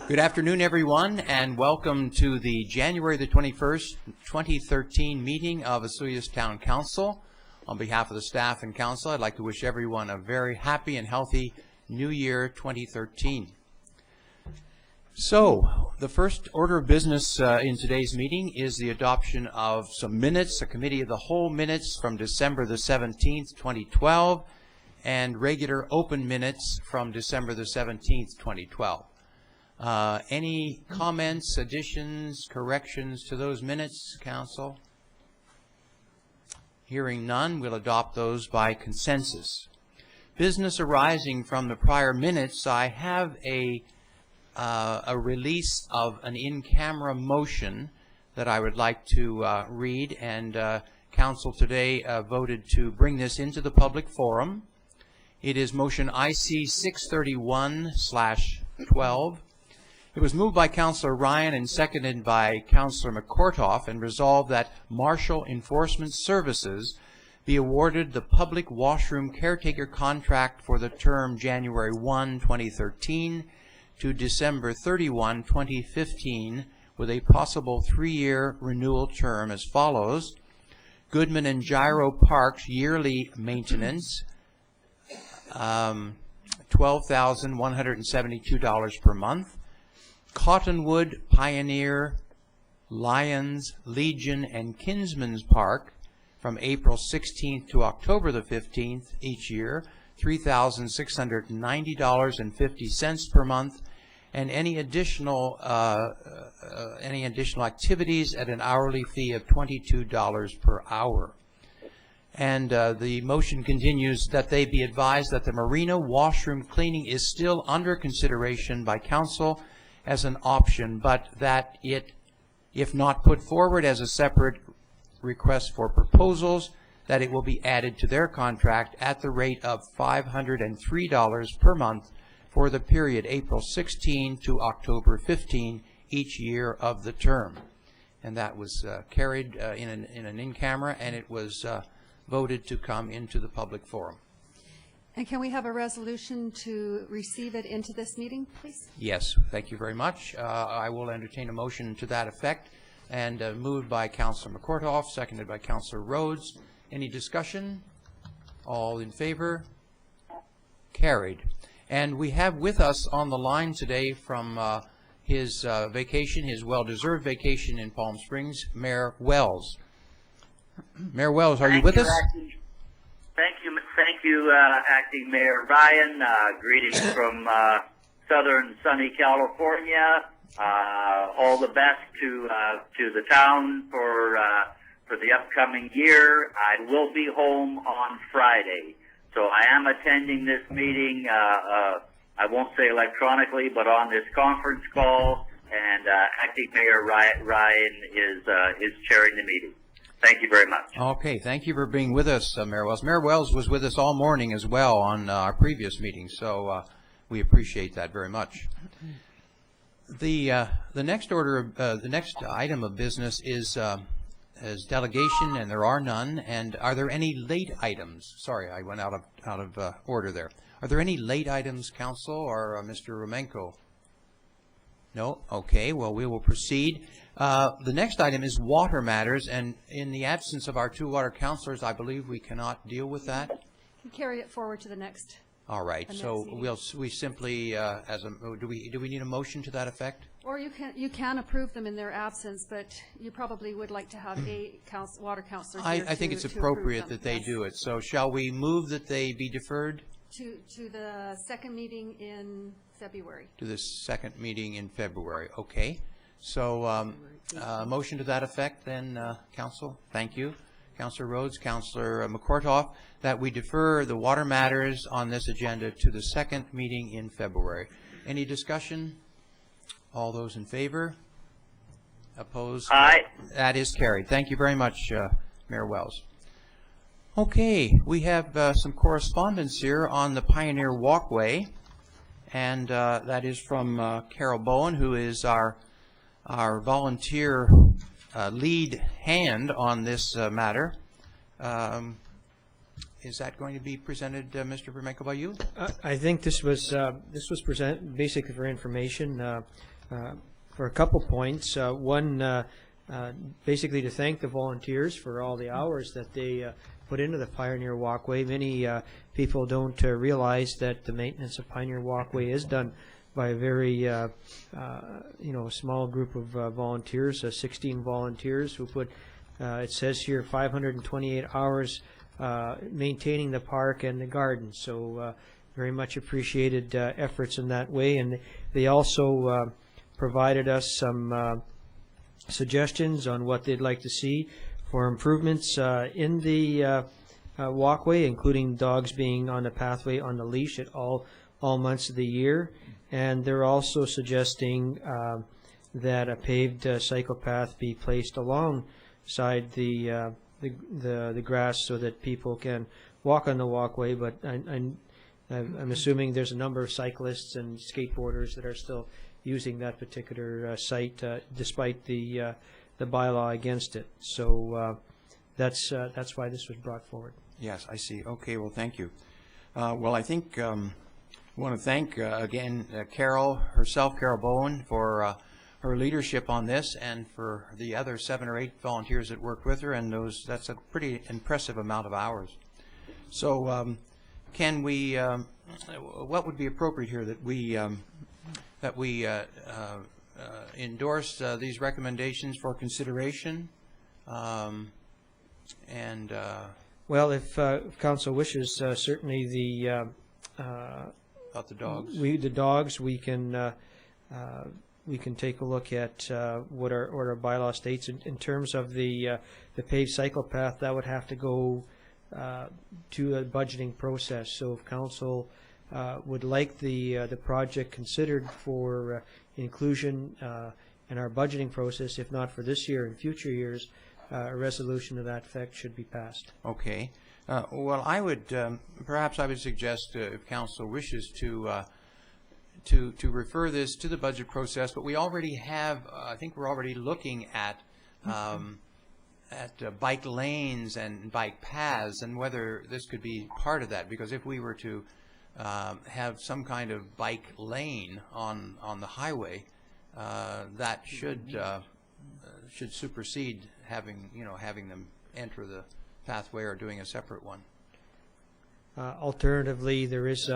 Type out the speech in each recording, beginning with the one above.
Good afternoon, everyone, and welcome to the January the 21st, 2013 meeting of Osoyoos Town Council. On behalf of the staff and council, I'd like to wish everyone a very happy and healthy New Year 2013. So, the first order of business in today's meeting is the adoption of some minutes, a committee of the whole minutes from December the 17th, 2012, and regular open minutes from December the 17th, 2012. Any comments, additions, corrections to those minutes, council? Hearing none, we'll adopt those by consensus. Business arising from the prior minutes, I have a release of an in-camera motion that I would like to read, and council today voted to bring this into the public forum. It is motion IC 631/12. It was moved by Councillor Ryan and seconded by Councillor McCourtoff, and resolved that Marshal Enforcement Services be awarded the public washroom caretaker contract for the term January 1, 2013 to December 31, 2015, with a possible 3-year renewal term as follows. Goodman and Gyro Parks yearly maintenance, $12,172 per month. Cottonwood, Pioneer, Lions, Legion, and Kinsman's Park from April 16th to October the 15th each year, $3,690.50 per month, and any additional activities at an hourly fee of $22 per hour. And the motion continues that they be advised that the marina washroom cleaning is still under consideration by council as an option, but that it, if not put forward as a separate request for proposals, that it will be added to their contract at the rate of $503 per month for the period April 16 to October 15 each year of the term. And that was carried in an in-camera, and it was voted to come into the public forum. And can we have a resolution to receive it into this meeting, please? Yes, thank you very much. I will entertain a motion to that effect, and moved by Councillor McCourtoff, seconded by Councillor Rhodes. Any discussion? All in favor? Carried. And we have with us on the line today from his vacation, his well-deserved vacation in Palm Springs, Mayor Wells. Mayor Wells, are you with us? Thank you, Acting Mayor Ryan. Greetings from southern sunny California. All the best to the town for the upcoming year. I will be home on Friday, so I am attending this meeting. I won't say electronically, but on this conference call. And Acting Mayor Ryan is chairing the meeting. Thank you very much. Okay, thank you for being with us, Mayor Wells. Mayor Wells was with us all morning as well on our previous meeting, so we appreciate that very much. The next item of business is delegation, and there are none. And are there any late items? Sorry, I went out of order there. Are there any late items, Council or Mr. Romenko? No? Okay, well, we will proceed. The next item is water matters, and in the absence of our two water councilors, I believe we cannot deal with that. You carry it forward to the next. All right, so we simply do we need a motion to that effect? Or you can approve them in their absence, but you probably would like to have a water councilor here. I think it's appropriate that they do it. So shall we move that they be deferred to the second meeting in February? To the second meeting in February. Okay. So motion to that effect then, Council. Thank you. Councillor Rhodes, Councillor McCourtoff, that we defer the water matters on this agenda to the second meeting in February. Any discussion? All those in favor? Opposed? Aye. That is carried. Thank you very much, Mayor Wells. Okay, we have some correspondence here on the Pioneer Walkway, and that is from Carol Bowen, who is our volunteer lead hand on this matter. Is that going to be presented, Mr. Vermenko, by you? I think this was presented basically for information. for a couple points. One, basically to thank the volunteers for all the hours that they put into the Pioneer Walkway. Many people don't realize that the maintenance of Pioneer Walkway is done by a very small group of volunteers, 16 volunteers who put, it says here, 528 hours maintaining the park and the garden. So very much appreciated efforts in that way. And they also provided us some suggestions on what they'd like to see for improvements in the walkway, including dogs being on the pathway on the leash at all months of the year. And they're also suggesting that a paved cycle path be placed alongside the grass so that people can walk on the walkway. But I'm assuming there's a number of cyclists and skateboarders that are still using that particular site, despite the bylaw against it. So that's why this was brought forward. Yes, I see. Okay, well, thank you. Well, I think I want to thank again Carol Bowen, for her leadership on this, and for the other 7 or 8 volunteers that worked with her, and that's a pretty impressive amount of hours. So can we, what would be appropriate here, that we endorse these recommendations for consideration? Well, if council wishes, certainly the about the dogs. We can take a look at what our bylaw states in terms of the paved cycle path. That would have to go to a budgeting process. So if council would like the project considered for inclusion in our budgeting process, if not for this year, in future years, a resolution to that effect should be passed. Okay. Well, I would perhaps I would suggest, if council wishes, to refer this to the budget process. But we already have, I think we're already looking at bike lanes and bike paths, and whether this could be part of that. Because if we were to have some kind of bike lane on the highway, that should supersede having them enter the pathway or doing a separate one. Alternatively, there is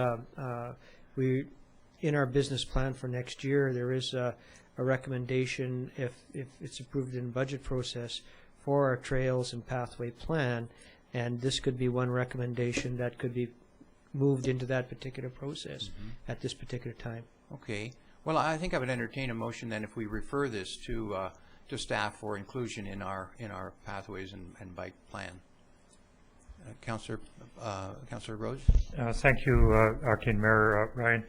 in our business plan for next year, there is a recommendation, if it's approved in budget process, for our trails and pathway plan, and this could be one recommendation that could be moved into that particular process at this particular time. Okay. Well, I think I would entertain a motion then if we refer this to staff for inclusion in our pathways and bike plan. Councillor Rose. Thank you, Acting Mayor Ryan.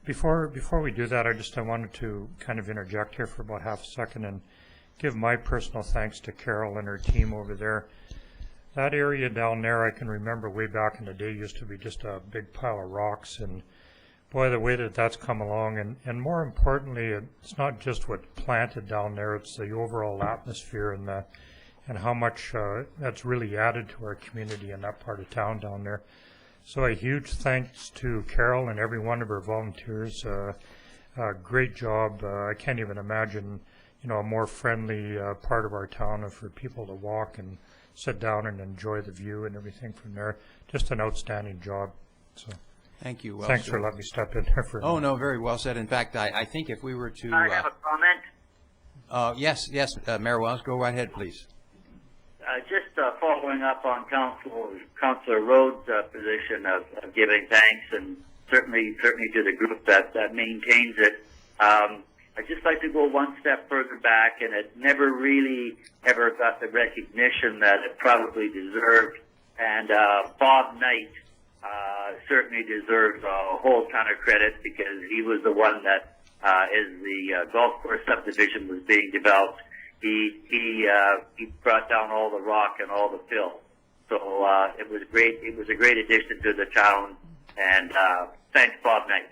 Before we do that, I wanted to kind of interject here for about half a second and give my personal thanks to Carol and her team over there. That area down there, I can remember way back in the day, used to be just a big pile of rocks, and boy, the way that's come along, and more importantly, it's not just what's planted down there, it's the overall atmosphere and how much that's really added to our community in that part of town down there. So a huge thanks to Carol and every one of her volunteers. Great job. I can't even imagine, a more friendly part of our town for people to walk and sit down and enjoy the view and everything from there. Just an outstanding job. So thank you. Well thanks said. for letting me step in there for a minute. No, very well said. In fact, I think if we were to... I have a comment. Yes, Mayor Wells, go right ahead, please. Just following up on Councillor Rhodes' position of giving thanks, and certainly to the group that maintains it. I'd just like to go one step further back, and it never really ever got the recognition that it probably deserved. And Bob Knight certainly deserves a whole ton of credit, because he was the one that, as the golf course subdivision was being developed, he brought down all the rock and all the fill. So it was great. It was a great addition to the town, and thanks, Bob Knight.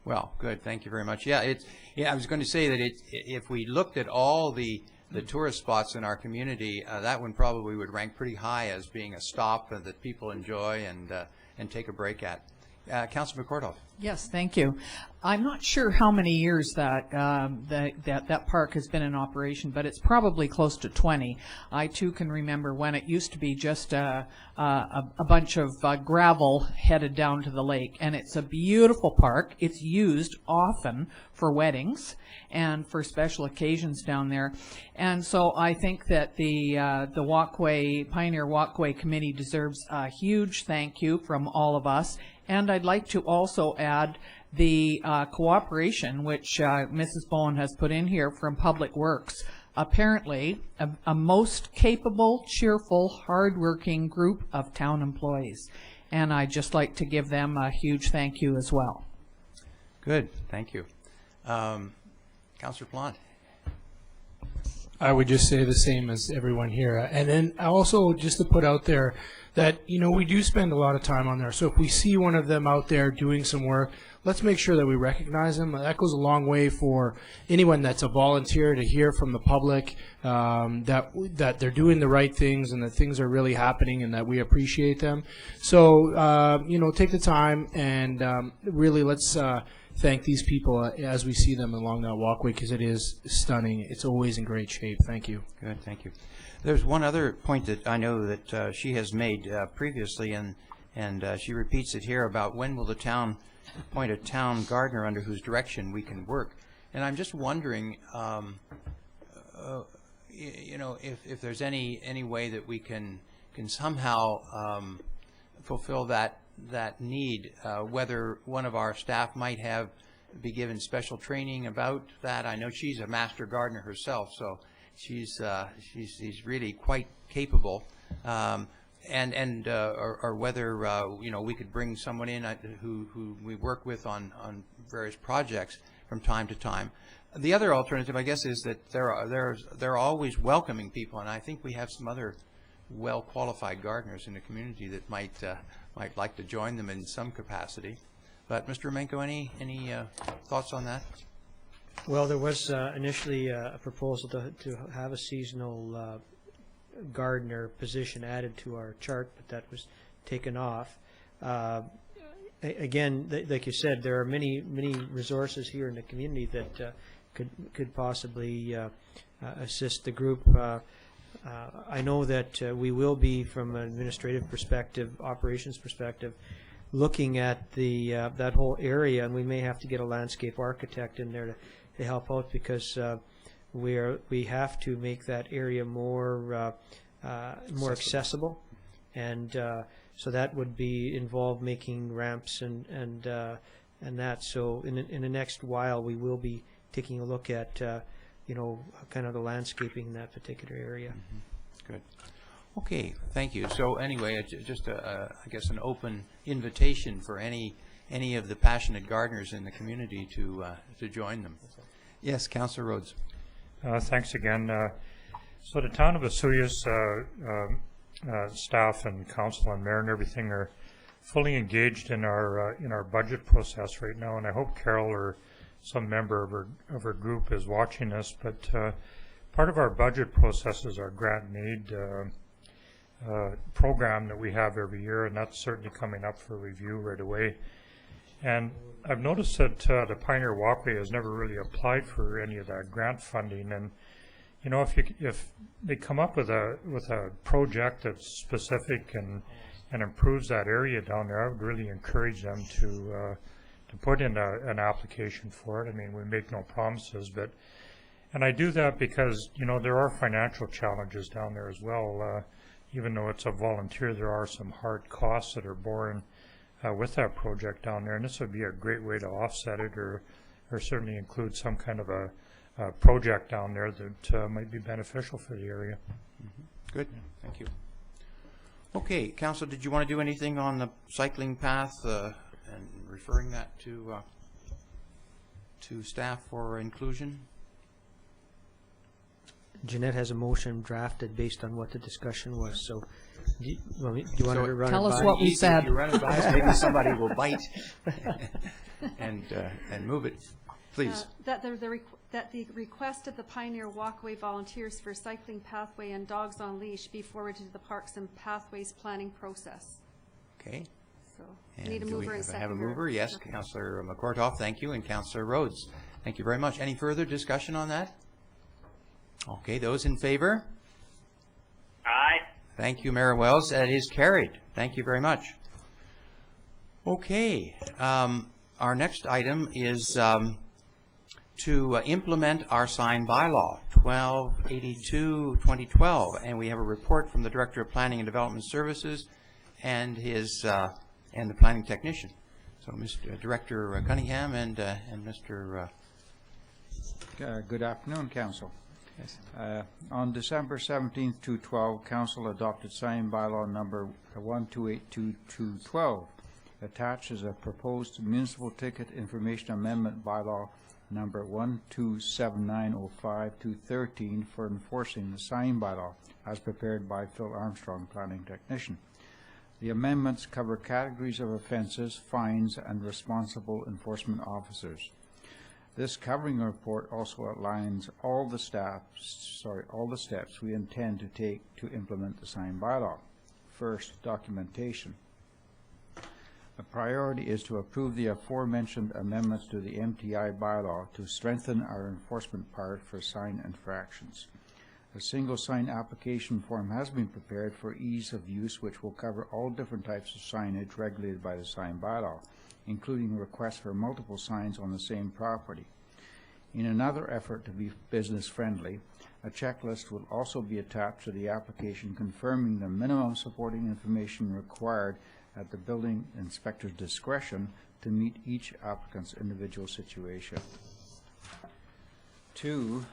Well, good. Thank you very much. Yeah, I was going to say that if we looked at all the tourist spots in our community, that one probably would rank pretty high as being a stop that people enjoy and take a break at. Councilor McCordhoff. Yes, thank you. I'm not sure how many years that park has been in operation, but it's probably close to 20. I too can remember when it used to be just a bunch of gravel headed down to the lake, and it's a beautiful park. It's used often for weddings and for special occasions down there, and so I think that the Walkway, Pioneer Walkway Committee deserves a huge thank you from all of us. And I'd like to also add the cooperation which Mrs. Bowen has put in here from Public Works. Apparently, a most capable, cheerful, hardworking group of town employees. And I'd just like to give them a huge thank you as well. Good, thank you. Councillor Plant. I would just say the same as everyone here. And then also just to put out there that, you know, we do spend a lot of time on there. So if we see one of them out there doing some work, let's make sure that we recognize them. That goes a long way for anyone that's a volunteer to hear from the public that they're doing the right things and that things are really happening and that we appreciate them. So, you know, take the time and really let's thank these people as we see them along that walkway, because it is stunning. It's always in great shape. Thank you. Good, thank you. There's one other point that I know that she has made previously, and she repeats it here about when will the town appoint a town gardener under whose direction we can work. And I'm just wondering, you know, if there's any way that we can somehow fulfill that need, whether one of our staff might be given special training about that. I know she's a master gardener herself, so she's really quite capable, or whether you know, we could bring someone in who we work with on various projects from time to time. The other alternative, I guess, is that they're always welcoming people, and I think we have some other well-qualified gardeners in the community that might like to join them in some capacity. But Mr. Remenko, any thoughts on that? Well, there was initially a proposal to have a seasonal gardener position added to our chart, but that was taken off. Again, like you said, there are many resources here in the community that could possibly assist the group. I know that we will be, from an administrative perspective, operations perspective, looking at that whole area, and we may have to get a landscape architect in there to help out, because we have to make that area more accessible, and so that would involve making ramps and that. So in the next while, we will be taking a look at you know, kind of the landscaping in that particular area. Mm-hmm. Good. Okay, thank you. So anyway, just I guess an open invitation for any of the passionate gardeners in the community to join them. Yes, Councillor Rhodes. Thanks again. So the town of Osoyoos staff and council and mayor and everything are fully engaged in our budget process right now, and I hope Carol or some member of her group is watching this. But part of our budget process is our grant and aid program that we have every year, and that's certainly coming up for review right away. And I've noticed that the Pioneer Walkway has never really applied for any of that grant funding. And you know, if they come up with a project that's specific and improves that area down there, I would really encourage them to put in an application for it. I mean, we make no promises, and I do that because, you know, there are financial challenges down there as well. Even though it's a volunteer, there are some hard costs that are borne with that project down there, and this would be a great way to offset it, or certainly include some kind of a project down there that might be beneficial for the area. Mm-hmm. Good, thank you. Okay, Council, did you want to do anything on the cycling path and referring that to staff for inclusion? Jeanette has a motion drafted based on what the discussion was. So, do you want her to run it by? Tell us what we said. If you run it by, maybe somebody will bite and move it. Please. That the request of the Pioneer Walkway volunteers for cycling pathway and dogs on leash be forwarded to the Parks and Pathways planning process. Okay. So And need a do we mover and have a seconder. mover? Yes, Okay. Councillor McCortoff, thank you, and Councillor Rhodes. Thank you very much. Any further discussion on that? Okay, those in favor? Aye. Thank you, Mayor Wells. That is carried. Thank you very much. Okay, our next item is to implement our sign bylaw, 1282-2012, and we have a report from the Director of Planning and Development Services and his and the planning technician. So, Mr. Director Cunningham and Mr. Good afternoon, Council. On December 17th, 2012, Council adopted sign bylaw number 1282-2012. Attached is a proposed municipal ticket information amendment bylaw number 127905-13 for enforcing the sign bylaw as prepared by Phil Armstrong, planning technician. The amendments cover categories of offenses, fines, and responsible enforcement officers. This covering report also outlines all the steps we intend to take to implement the sign bylaw. First, documentation. A priority is to approve the aforementioned amendments to the MTI bylaw to strengthen our enforcement part for sign infractions. A single sign application form has been prepared for ease of use, which will cover all different types of signage regulated by the sign bylaw, including requests for multiple signs on the same property. In another effort to be business friendly, a checklist will also be attached to the application confirming the minimum supporting information required at the building inspector's discretion to meet each applicant's individual situation. 2.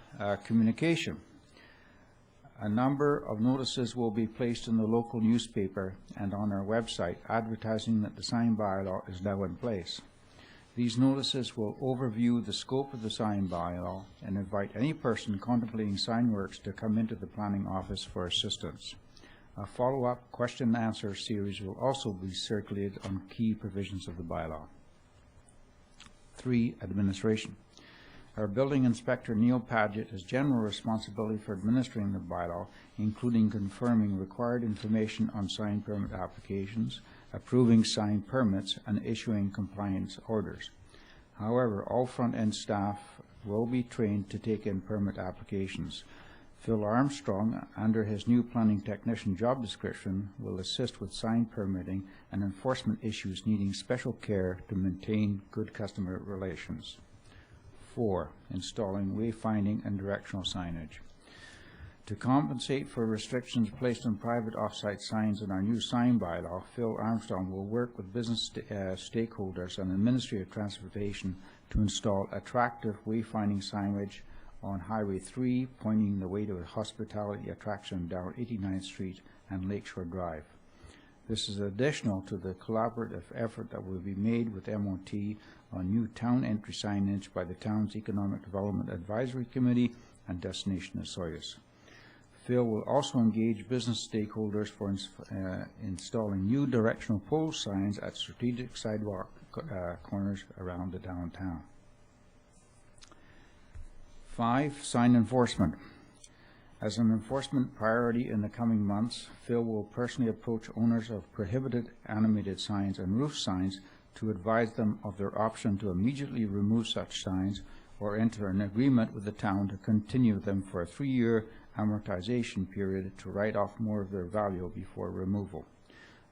Communication. A number of notices will be placed in the local newspaper and on our website advertising that the sign bylaw is now in place. These notices will overview the scope of the sign bylaw and invite any person contemplating sign works to come into the planning office for assistance. A follow-up question-and-answer series will also be circulated on key provisions of the bylaw. 3. Administration. Our building inspector, Neil Padgett, has general responsibility for administering the bylaw, including confirming required information on sign permit applications, approving sign permits, and issuing compliance orders. However, all front-end staff will be trained to take in permit applications. Phil Armstrong, under his new planning technician job description, will assist with sign permitting and enforcement issues needing special care to maintain good customer relations. 4. Installing wayfinding and directional signage. To compensate for restrictions placed on private off-site signs in our new sign bylaw, Phil Armstrong will work with business stakeholders and the Ministry of Transportation to install attractive wayfinding signage on Highway 3, pointing the way to a hospitality attraction down 89th Street and Lakeshore Drive. This is additional to the collaborative effort that will be made with MOT on new town entry signage by the town's Economic Development Advisory Committee and Destination Osoyoos. Phil will also engage business stakeholders for installing new directional pole signs at strategic sidewalk corners around the downtown. 5. Sign enforcement. As an enforcement priority in the coming months, Phil will personally approach owners of prohibited animated signs and roof signs to advise them of their option to immediately remove such signs or enter an agreement with the town to continue them for a 3-year amortization period to write off more of their value before removal.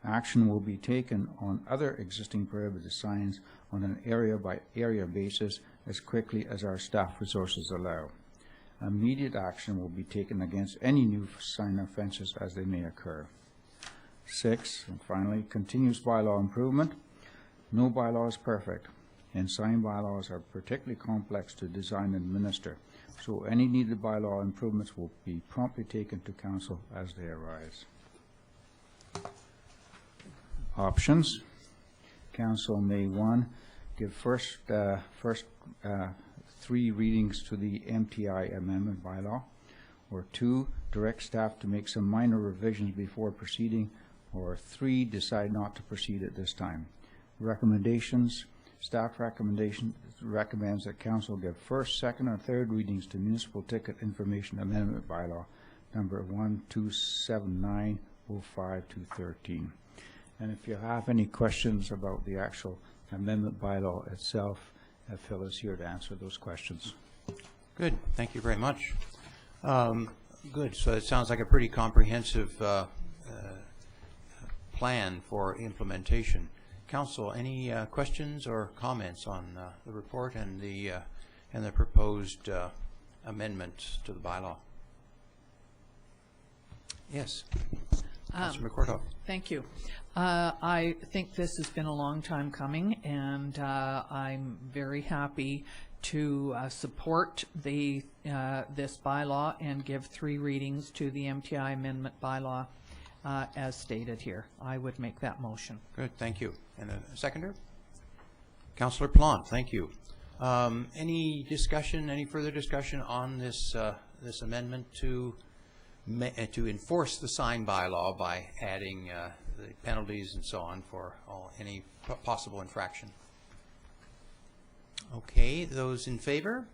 Action will be taken on other existing prohibited signs on an area-by-area basis as quickly as our staff resources allow. Immediate action will be taken against any new sign offenses as they may occur. 6, and finally, continuous bylaw improvement. No bylaw is perfect, and sign bylaws are particularly complex to design and administer, so any needed bylaw improvements will be promptly taken to Council as they arise. Options. Council may 1. Give first 3 readings to the MTI amendment bylaw, or 2. Direct staff to make some minor revisions before proceeding, or 3. Decide not to proceed at this time. Recommendations. Staff recommends that Council give first, second, and third readings to Municipal Ticket Information Amendment Bylaw number 127905-13. And if you have any questions about the actual amendment bylaw itself, Phil is here to answer those questions. Good, thank you very much. Good, so it sounds like a pretty comprehensive plan for implementation. Council, any questions or comments on the report and the proposed amendments to the bylaw? Yes, Councilor McCortoff. Thank you. I think this has been a long time coming, and I'm very happy to support the this bylaw and give 3 readings to the MTI amendment bylaw as stated here. I would make that motion. Good, thank you. And a seconder? Councillor Plante, thank you. Any discussion, any further discussion on this this amendment to enforce the sign bylaw by adding the penalties and so on for any possible infraction? Okay, those in favor?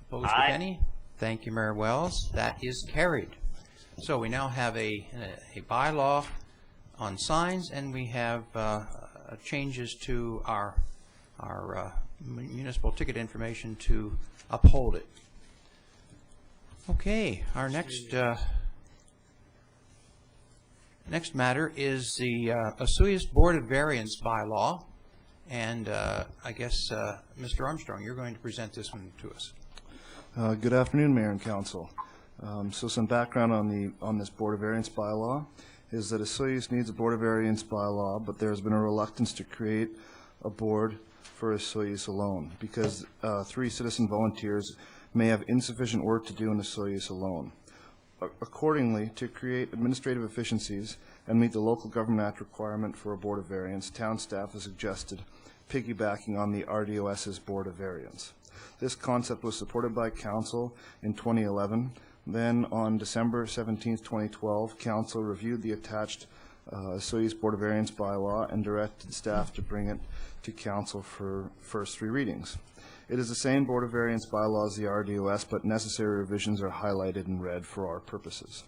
Opposed, if any? Thank you, Mayor Wells. That is carried. So we now have a bylaw on signs, and we have changes to our municipal ticket information to uphold it. Okay, our next next matter is the Osoyoos Board of Variance bylaw, and I guess Mr. Armstrong, you're going to present this one to us. Good afternoon, Mayor and Council. So some background on this Board of Variance bylaw is that Osoyoos needs a Board of Variance bylaw, but there's been a reluctance to create a board for Osoyoos alone because 3 citizen volunteers may have insufficient work to do in Osoyoos alone. Accordingly, to create administrative efficiencies and meet the Local Government Act requirement for a Board of Variance, town staff has suggested piggybacking on the RDOS's Board of Variance. This concept was supported by Council in 2011. Then on December 17, 2012, Council reviewed the attached Osoyoos Board of Variance bylaw and directed staff to bring it to Council for first 3 readings. It is the same Board of Variance bylaw as the RDOS, but necessary revisions are highlighted in red for our purposes.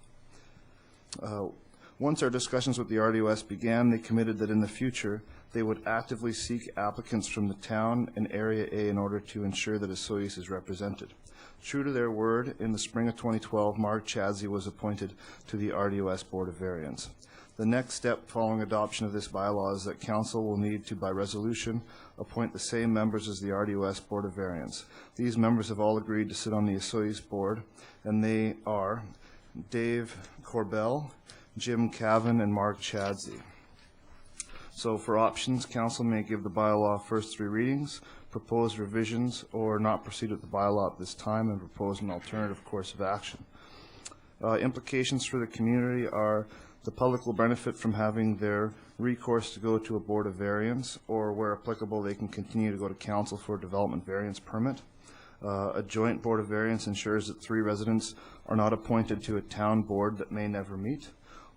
Once our discussions with the RDOS began, they committed that in the future they would actively seek applicants from the town and Area A in order to ensure that Osoyoos is represented. True to their word, in the spring of 2012, Mark Chadsey was appointed to the RDOS Board of Variance. The next step following adoption of this bylaw is that Council will need to, by resolution, appoint the same members as the RDOS Board of Variance. These members have all agreed to sit on the Osoyoos Board, and they are Dave Corbell, Jim Cavan, and Mark Chadsey. So for options, Council may give the bylaw first 3 readings, propose revisions, or not proceed with the bylaw at this time and propose an alternative course of action. Implications for the community are the public will benefit from having their recourse to go to a Board of Variance, or where applicable, they can continue to go to Council for a development variance permit. A joint Board of Variance ensures that 3 residents are not appointed to a town board that may never meet.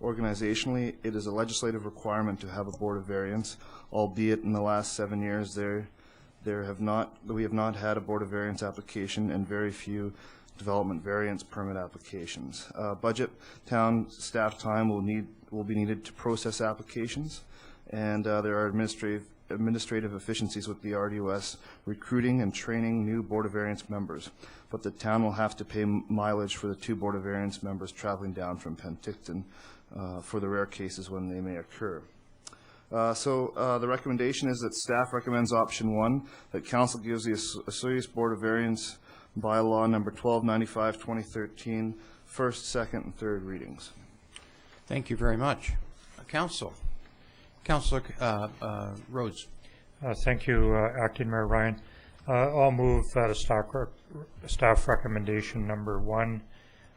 Organizationally, it is a legislative requirement to have a Board of Variance, albeit in the last 7 years we have not had a Board of Variance application and very few development variance permit applications. Budget, town staff time will be needed to process applications, and there are administrative efficiencies with the RDOS recruiting and training new Board of Variance members, but the town will have to pay mileage for the 2 Board of Variance members traveling down from Penticton for the rare cases when they may occur. The recommendation is that staff recommends option 1, that Council gives the Osoyoos Board of Variance bylaw number 1295-2013 first, second, and third readings. Thank you very much. Council. Councillor Rhodes. Thank you, Acting Mayor Ryan. I'll move staff recommendation number 1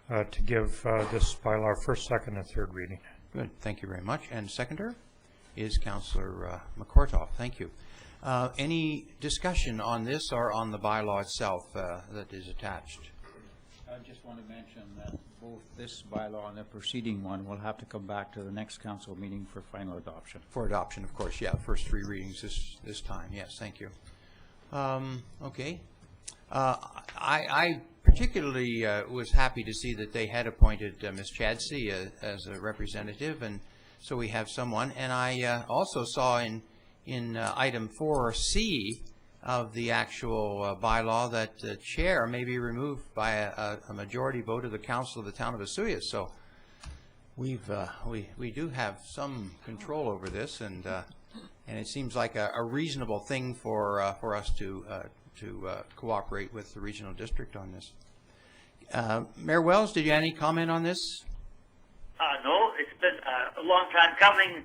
to give this bylaw first, second, and third reading. Good. Thank you very much. And seconder is Councillor McCortoff. Thank you. Any discussion on this or on the bylaw itself that is attached? I just want to mention that both this bylaw and the preceding one will have to come back to the next council meeting for final adoption. For adoption, of course, yeah. First 3 readings this time. Yes, thank you. Okay. I particularly was happy to see that they had appointed Ms. Chadsey as a representative, and so we have someone. And I also saw in item 4C of the actual bylaw that the chair may be removed by a majority vote of the council of the town of Osoyoos. So we do have some control over this, and it seems like a reasonable thing for us to cooperate with the regional district on this. Mayor Wells, did you have any comment on this? No, it's been a long time coming.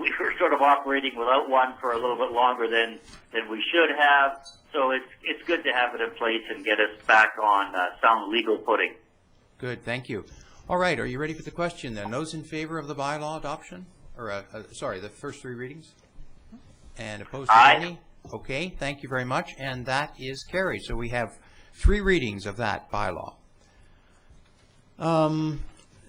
We were sort of operating without one for a little bit longer than we should have. So it's good to have it in place and get us back on sound legal footing. Good, thank you. All right, are you ready for the question then? Those in favor of the bylaw adoption? Or, sorry, the first 3 readings? And opposed to Aye. any? Okay, thank you very much, and that is carried. So we have 3 readings of that bylaw.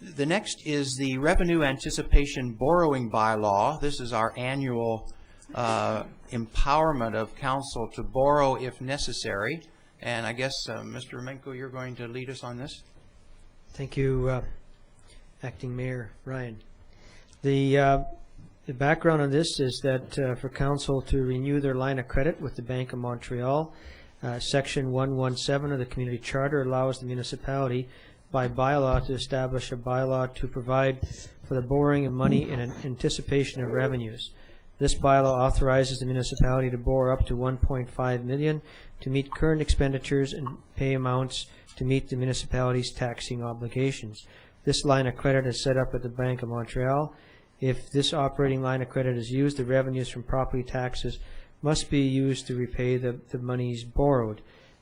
The next is the Revenue Anticipation Borrowing Bylaw. This is our annual empowerment of council to borrow if necessary. And I guess, Mr. Remenko, you're going to lead us on this? Thank you, Acting Mayor Ryan. The background on this is that for council to renew their line of credit with the Bank of Montreal, Section 117 of the Community Charter allows the municipality by bylaw to establish a bylaw to provide for the borrowing of money in anticipation of revenues. This bylaw authorizes the municipality to borrow up to $1.5 million to meet current expenditures and pay amounts to meet the municipality's taxing obligations. This line of credit is set up at the Bank of Montreal. If this operating line of credit is used, the revenues from property taxes must be used to repay the monies borrowed.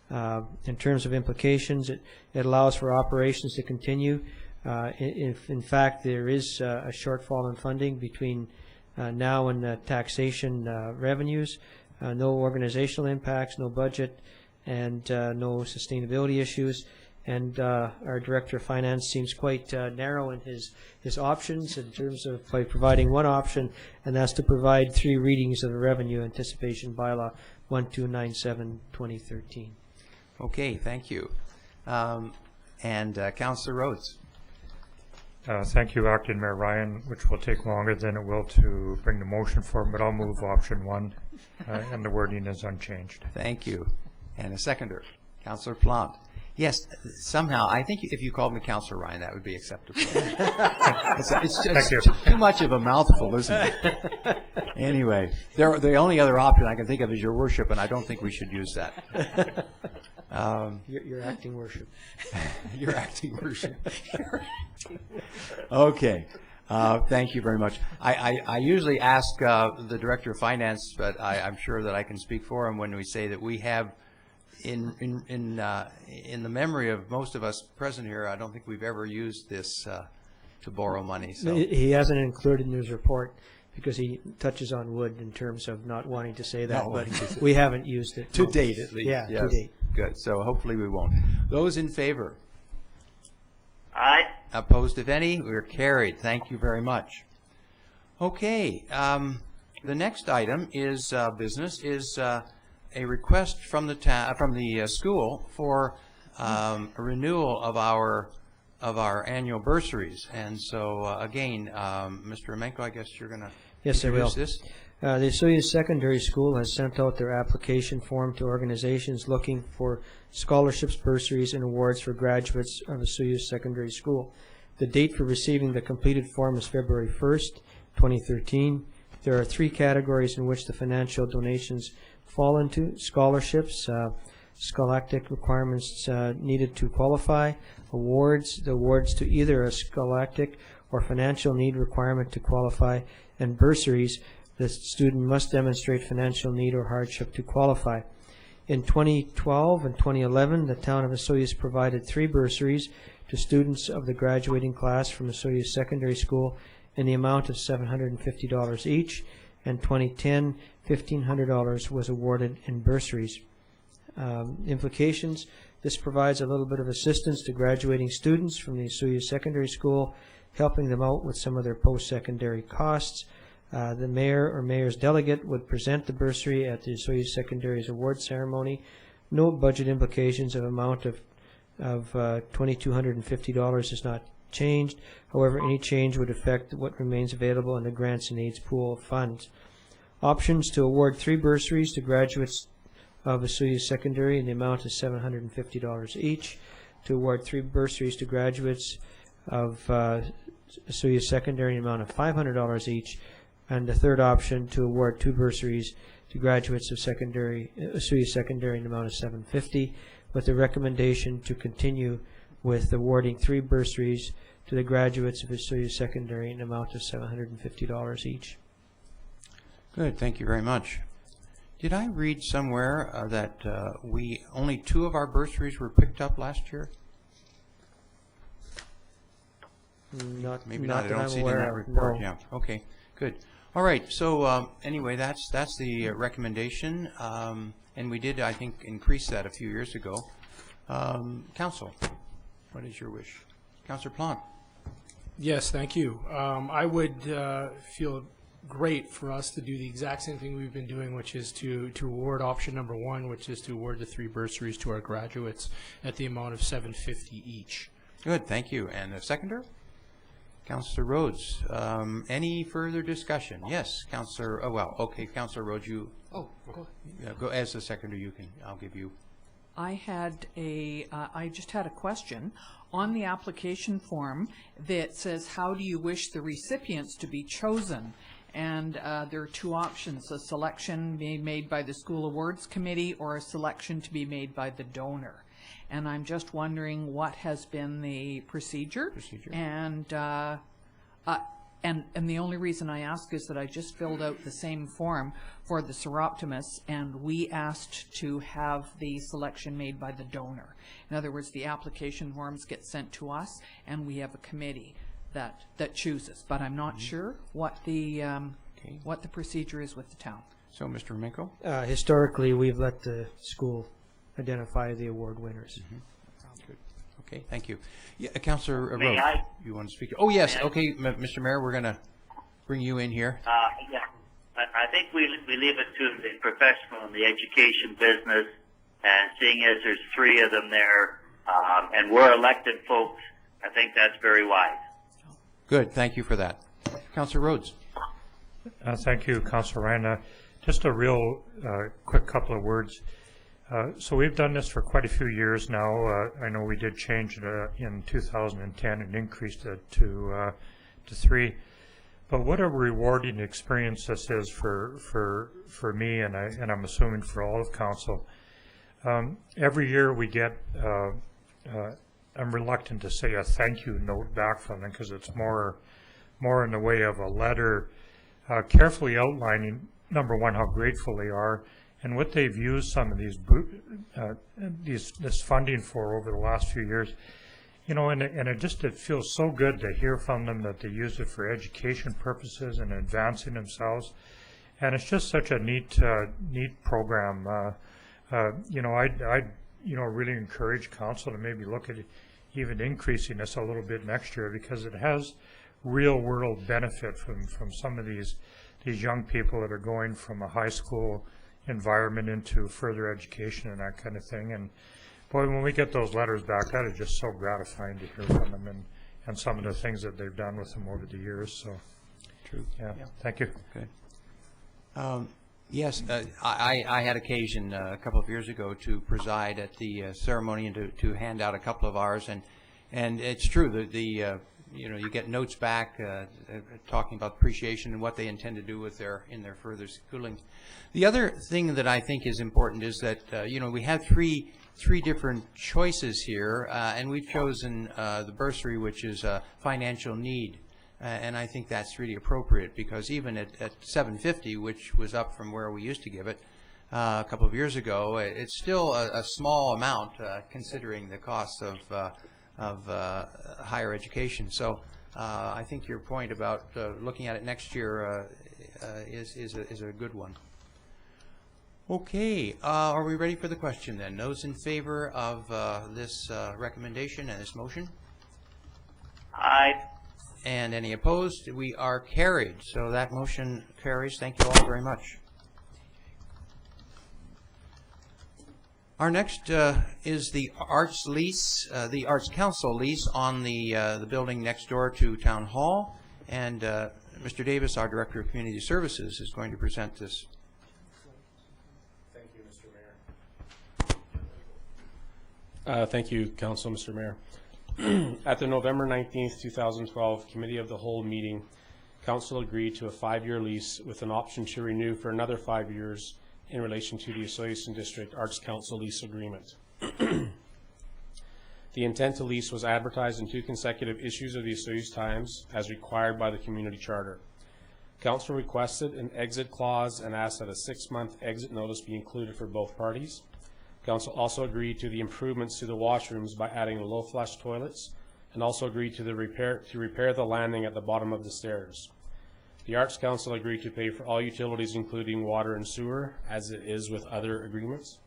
In terms of implications, it allows for operations to continue. If in fact there is a shortfall in funding between now and the taxation revenues, no organizational impacts, no budget, and no sustainability issues. And our Director of Finance seems quite narrow in his options in terms of by providing one option, and that's to provide 3 readings of the Revenue Anticipation Bylaw 1297-2013. Okay, thank you. And Councillor Rhodes. Thank you, Acting Mayor Ryan, which will take longer than it will to bring the motion forward, but I'll move option 1, and the wording is unchanged. Thank you. And a seconder, Councillor Plant. Yes, somehow, I think if you called me Councillor Ryan, that would be acceptable. It's just too much of a mouthful, isn't it? Anyway, the only other option I can think of is your worship, and I don't think we should use that. Your acting worship. Your acting worship. Okay. Thank you very much. I usually ask the Director of Finance, but I'm sure that I can speak for him when we say that we have, in the memory of most of us present here, I don't think we've ever used this to borrow money. So he hasn't included in his report because he touches on wood in terms of not wanting to say that, but we haven't used it. To date, at least. Yeah, yes. to date. Good. So hopefully we won't. Those in favor? Aye. Opposed, if any? We're carried. Thank you very much. Okay. The next item is a request from the school for a renewal of our annual bursaries. And so again, Mr. Remenko, I guess you're going to introduce this. The Osoyoos Secondary School has sent out their application form to organizations looking for scholarships, bursaries, and awards for graduates of Osoyoos Secondary School. The date for receiving the completed form is February 1st, 2013. There are 3 categories in which the financial donations fall into: scholarships, scholastic requirements needed to qualify, awards, the awards to either a scholastic or financial need requirement to qualify, and bursaries. The student must demonstrate financial need or hardship to qualify. In 2012 and 2011, the town of Osoyoos provided 3 bursaries to students of the graduating class from Osoyoos Secondary School in the amount of $750 each. In 2010, $1,500 was awarded in bursaries. Implications: this provides a little bit of assistance to graduating students from the Osoyoos Secondary School, helping them out with some of their post-secondary costs. The mayor or mayor's delegate would present the bursary at the Osoyoos Secondary's award ceremony. No budget implications of amount of $2,250 is not changed. However, any change would affect what remains available in the grants and aids pool of funds. Options to award 3 bursaries to graduates of Osoyoos Secondary in the amount of $750 each, to award 3 bursaries to graduates of Osoyoos Secondary in the amount of $500 each, and the third option to award 2 bursaries to graduates of Osoyoos Secondary in the amount of $750, with the recommendation to continue with awarding 3 bursaries to the graduates of Osoyoos Secondary in the amount of $750 each. Good, thank you very much. Did I read somewhere that only 2 of our bursaries were picked up last year? Maybe not. I don't see it in that report. No. Yeah. Okay. Good. All right. So anyway, that's the recommendation, and we did, I think, increase that a few years ago. Council, what is your wish? Councillor Plante. Yes, thank you. I would feel great for us to do the exact same thing we've been doing, which is to award option number 1, which is to award the 3 bursaries to our graduates at the amount of $750 each. Good, thank you. And the seconder? Councillor Rhodes. Any further discussion? Yes, Councillor, okay, Councillor Rhodes, you. Oh, go ahead. Go as the seconder, I'll give you. I just had a question on the application form that says, how do you wish the recipients to be chosen? And there are 2 options, a selection being made by the School Awards Committee or a selection to be made by the donor. And I'm just wondering what has been the procedure. And the only reason I ask is that I just filled out the same form for the Seroptimists, and we asked to have the selection made by the donor. In other words, the application forms get sent to us, and we have a committee that chooses. But I'm not sure what the procedure is with the town. So, Mr. Minko? Historically, we've let the school identify the award winners. Good. Okay, thank you. Yeah, Councillor May Rhodes, I? you want to speak? Oh, yes. Okay, Mr. Mayor, we're going to bring you in here. Yeah. I think we leave it to the professional in the education business, and seeing as there's 3 of them there, and we're elected folks, I think that's very wise. Good, thank you for that. Councillor Rhodes. Thank you, Councillor Ryan. Just a real quick couple of words. So we've done this for quite a few years now. I know we did change it in 2010 and increased it to 3. But what a rewarding experience this is for me, and I'm assuming for all of council. Every year we get, I'm reluctant to say a thank you note back from them because it's more in the way of a letter carefully outlining, number 1, how grateful they are, and what they've used some of this funding for over the last few years. You know, and it feels so good to hear from them that they use it for education purposes and advancing themselves. And it's just such a neat program. You know, I'd really encourage council to maybe look at even increasing this a little bit next year, because it has real world benefit from some of these young people that are going from a high school environment into further education and that kind of thing. And boy, when we get those letters back, that is just so gratifying to hear from them and some of the things that they've done with them over the years. So, true. Yeah. Thank you. Good. Yes, I had occasion a couple of years ago to preside at the ceremony and to hand out a couple of ours, and it's true that you get notes back talking about appreciation and what they intend to do in their further schooling. The other thing that I think is important is that we have three different choices here, and we've chosen the bursary, which is a financial need, and I think that's really appropriate, because even at $750, which was up from where we used to give it a couple of years ago, it's still a small amount considering the costs of higher education. So I think your point about looking at it next year is a good one. Okay, are we ready for the question then? Those in favor of this recommendation and this motion? Aye. And any opposed? We are carried. So that motion carries. Thank you all very much. Our next is the Arts lease, the Arts Council lease on the building next door to Town Hall. And Mr. Davis, our Director of Community Services, is going to present this. Thank you, Mr. Mayor. Thank you, Council, Mr. Mayor. At the November 19th, 2012 Committee of the Whole meeting, Council agreed to a 5-year lease with an option to renew for another 5 years in relation to the Osoyoos District Arts Council lease agreement. The intent to lease was advertised in 2 consecutive issues of the Osoyoos Times as required by the community charter. Council requested an exit clause and asked that a 6-month exit notice be included for both parties. Council also agreed to the improvements to the washrooms by adding low flush toilets, and also agreed to repair the landing at the bottom of the stairs. The Arts Council agreed to pay for all utilities, including water and sewer, as it is with other agreements.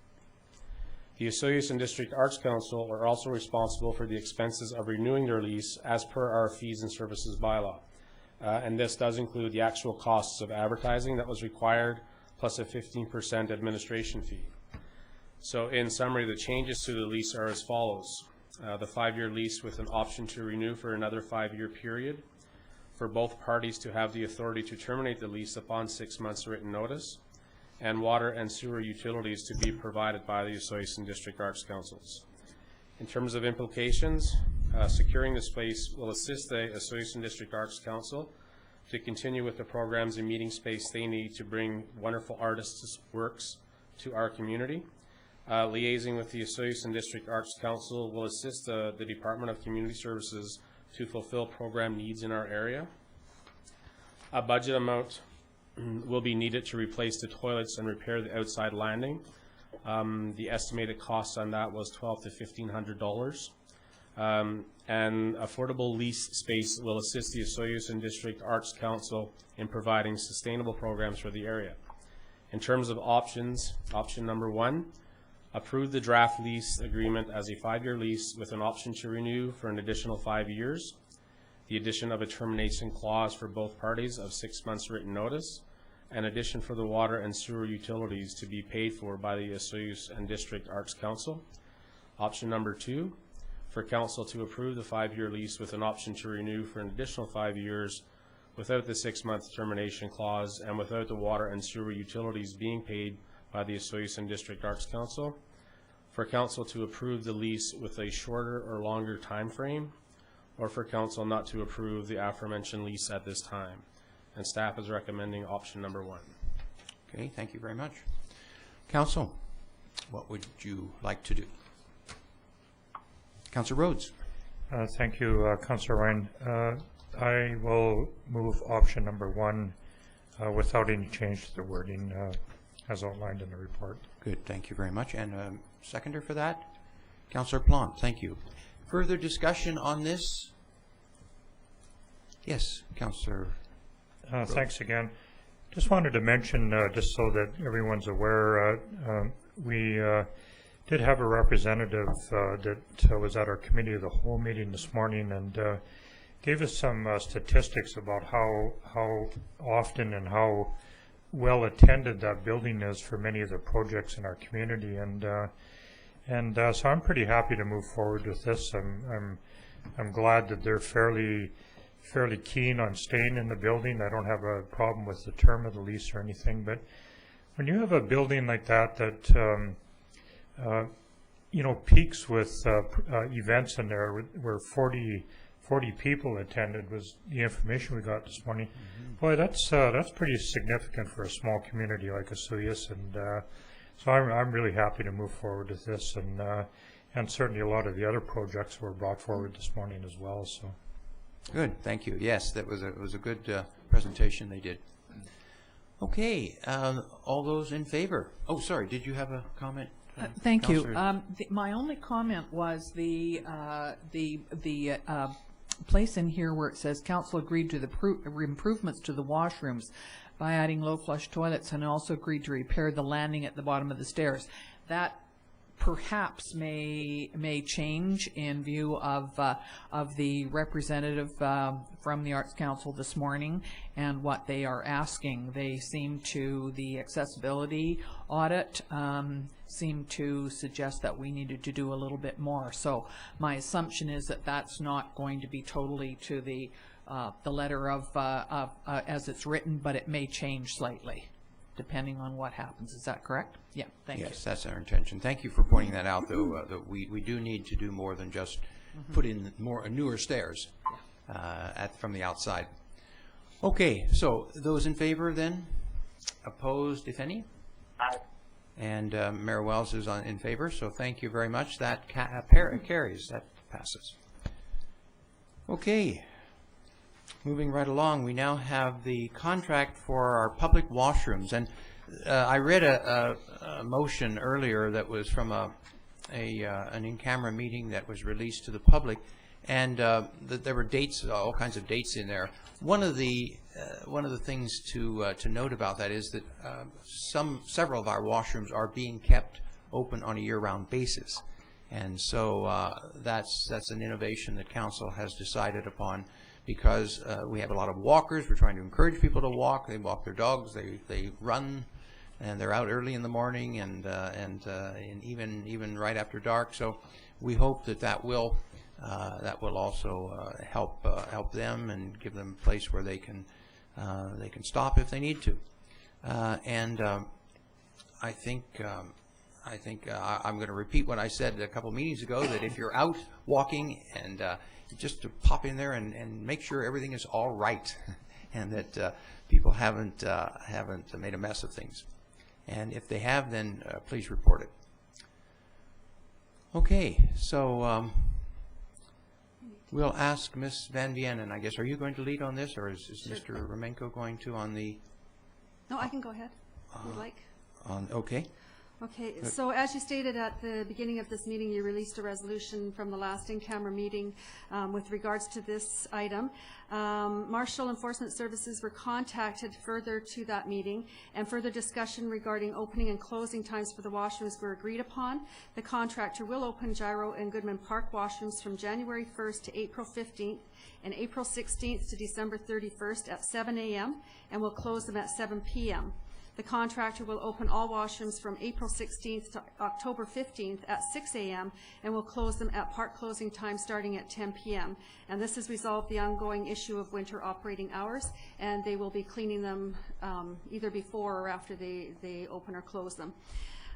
The Osoyoos District Arts Council are also responsible for the expenses of renewing their lease as per our fees and services bylaw. And this does include the actual costs of advertising that was required, plus a 15% administration fee. So in summary, the changes to the lease are as follows. The 5-year lease with an option to renew for another 5-year period, for both parties to have the authority to terminate the lease upon 6 months written notice, and water and sewer utilities to be provided by the Osoyoos District Arts Councils. In terms of implications, securing the space will assist the Osoyoos District Arts Council to continue with the programs and meeting space they need to bring wonderful artists' works to our community. Liaising with the Osoyoos District Arts Council will assist the Department of Community Services to fulfill program needs in our area. A budget amount will be needed to replace the toilets and repair the outside landing. The estimated cost on that was $1,200 to $1,500. And affordable lease space will assist the Osoyoos District Arts Council in providing sustainable programs for the area. In terms of options, option number 1, approve the draft lease agreement as a 5-year lease with an option to renew for an additional 5 years. The addition of a termination clause for both parties of 6 months written notice, and addition for the water and sewer utilities to be paid for by the Osoyoos District Arts Council. Option number 2, for Council to approve the 5-year lease with an option to renew for an additional 5 years without the 6-month termination clause and without the water and sewer utilities being paid by the Osoyoos District Arts Council. For Council to approve the lease with a shorter or longer time frame, or for Council not to approve the aforementioned lease at this time. And staff is recommending option number 1. Okay, thank you very much. Council, what would you like to do? Councilor Rhodes. Thank you, Councilor Ryan. I will move option number 1 without any change to the wording as outlined in the report. Good, thank you very much. And seconder for that? Councilor Plant, thank you. Further discussion on this? Yes, Councilor. Thanks again. Just wanted to mention, just so that everyone's aware, we did have a representative that was at our Committee of the Whole meeting this morning and gave us some statistics about how often and how well attended that building is for many of the projects in our community, and so I'm pretty happy to move forward with this. I'm glad that they're fairly keen on staying in the building. I don't have a problem with the term of the lease or anything, but when you have a building like that you know, peaks with events in there where 40 people attended was the information we got this morning. Boy, that's pretty significant for a small community like Osoyoos, and so I'm really happy to move forward with this, and certainly a lot of the other projects were brought forward this morning as well. So good, thank you. Yes, that was a good presentation they did. Okay, all those in favor? Oh, sorry, did you have a comment? Thank you. My only comment was the place in here where it says Council agreed to the improvements to the washrooms by adding low flush toilets and also agreed to repair the landing at the bottom of the stairs. That perhaps may change in view of the representative from the Arts Council this morning and what they are asking. They seem to, the accessibility audit seemed to suggest that we needed to do a little bit more. So my assumption is that that's not going to be totally to the letter of as it's written, but it may change slightly depending on what happens. Is that correct? Yeah, thank you. Yes, that's our intention. Thank you for pointing that out, though, that we do need to do more than just put in more newer stairs from the outside. Okay, so those in favor then? Opposed, if any? Aye. And Mayor Wells is in favor, so thank you very much. That carries. That passes. Okay. Moving right along, we now have the contract for our public washrooms. And I read a motion earlier that was from an in-camera meeting that was released to the public, and there were dates, all kinds of dates in there. One of the things to note about that is that several of our washrooms are being kept open on a year-round basis, and so that's an innovation that Council has decided upon. Because we have a lot of walkers, we're trying to encourage people to walk. They walk their dogs, they run, and they're out early in the morning and even right after dark. So we hope that will also help them and give them a place where they can stop if they need to. I think I'm going to repeat what I said a couple meetings ago, that if you're out walking and just to pop in there and make sure everything is all right and that people haven't made a mess of things. And if they have, then please report it. Okay, so we'll ask Ms. Van Vienen, I guess. Are you going to lead on this, or is Mr. Romenko going to on the... No, I can go ahead, if you'd like. Okay. Okay, so as you stated at the beginning of this meeting, you released a resolution from the last in-camera meeting with regards to this item. Marshal Enforcement Services were contacted further to that meeting, and further discussion regarding opening and closing times for the washrooms were agreed upon. The contractor will open Gyro and Goodman Park washrooms from January 1st to April 15th and April 16th to December 31st at 7 a.m. and will close them at 7 p.m. The contractor will open all washrooms from April 16th to October 15th at 6 a.m. and will close them at park closing time starting at 10 p.m. And this has resolved the ongoing issue of winter operating hours, and they will be cleaning them either before or after they open or close them.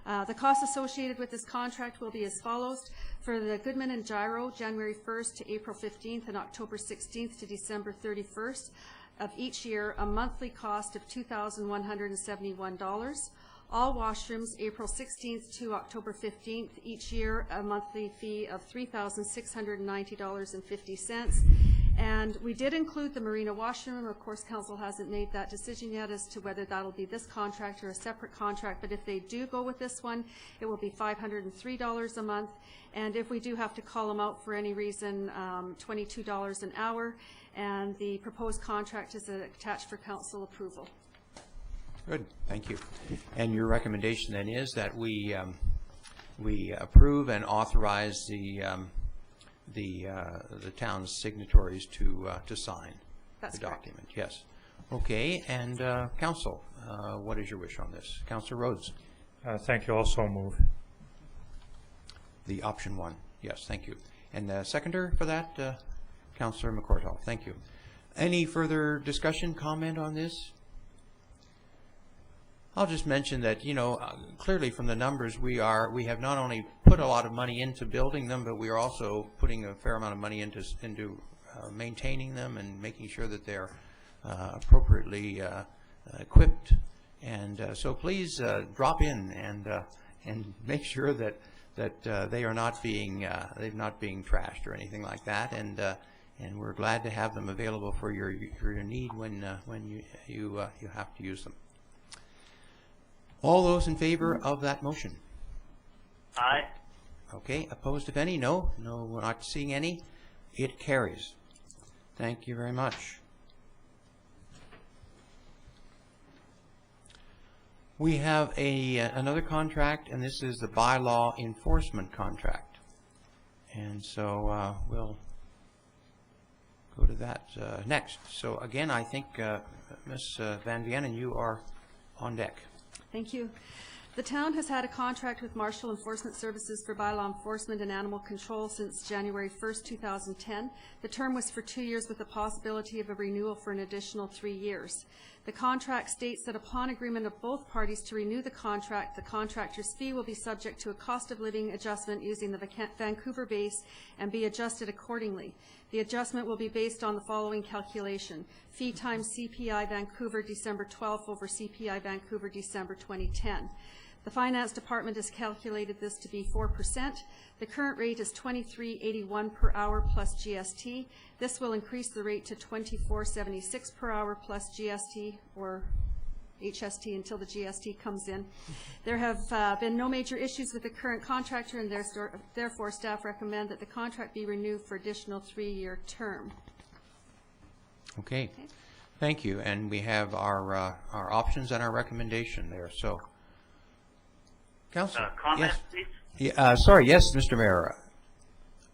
The costs associated with this contract will be as follows. For the Goodman and Gyro, January 1st to April 15th and October 16th to December 31st, of each year, a monthly cost of $2,171. All washrooms, April 16th to October 15th, each year, a monthly fee of $3,690.50. And we did include the Marina washroom. Of course, Council hasn't made that decision yet as to whether that'll be this contract or a separate contract, but if they do go with this one, it will be $503 a month. And if we do have to call them out for any reason, $22 an hour. And the proposed contract is attached for Council approval. Good, thank you. And your recommendation then is that we approve and authorize the town's signatories to sign That's the correct. document. Yes. Okay, and Council, what is your wish on this? Councilor Rhodes. Thank you. Also move. The option one. Yes, thank you. And the seconder for that? Councillor McCortall, thank you. Any further discussion, comment on this? I'll just mention that, clearly from the numbers, we have not only put a lot of money into building them, but we are also putting a fair amount of money into maintaining them and making sure that they're appropriately equipped. And so please drop in and make sure that they are not being trashed or anything like that. And we're glad to have them available for your need when you have to use them. All those in favor of that motion? Aye. Okay. Opposed, if any? No. No, we're not seeing any. It carries. Thank you very much. We have another contract, and this is the bylaw enforcement contract. And so we'll go to that next. So again, I think Ms. Van Vienen, you are on deck. Thank you. The town has had a contract with Marshall Enforcement Services for bylaw enforcement and animal control since January 1st, 2010. The term was for 2 years with the possibility of a renewal for an additional 3 years. The contract states that upon agreement of both parties to renew the contract, the contractor's fee will be subject to a cost of living adjustment using the Vancouver base and be adjusted accordingly. The adjustment will be based on the following calculation: fee times CPI Vancouver December 12th over CPI Vancouver December 2010. The Finance Department has calculated this to be 4%. The current rate is $23.81 per hour plus GST. This will increase the rate to $24.76 per hour plus GST, or HST, until the GST comes in. There have been no major issues with the current contractor, and therefore staff recommend that the contract be renewed for additional 3-year term. Okay. Thank you. And we have our options and our recommendation there. So, Council. Comments, yes. please? Yeah, sorry, yes, Mr. Mayor.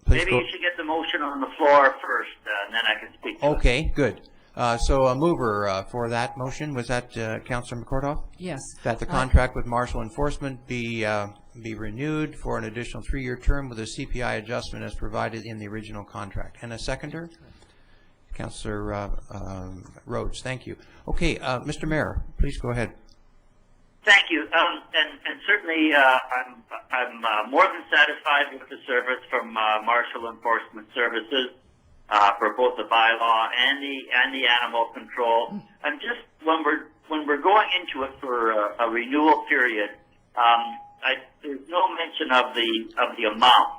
Please Maybe go. you should get the motion on the floor first, and then I can speak to it. Okay, good. So a mover for that motion, was that Councilor McCordoff? Yes. That the contract with Marshall Enforcement be renewed for an additional 3-year term with a CPI adjustment as provided in the original contract. And a seconder? Councilor Rhodes, thank you. Okay, Mr. Mayor, please go ahead. Thank you. And certainly, I'm more than satisfied with the service from Marshall Enforcement Services for both the bylaw and the animal control. And just when we're going into it for a renewal period, there's no mention of the amount.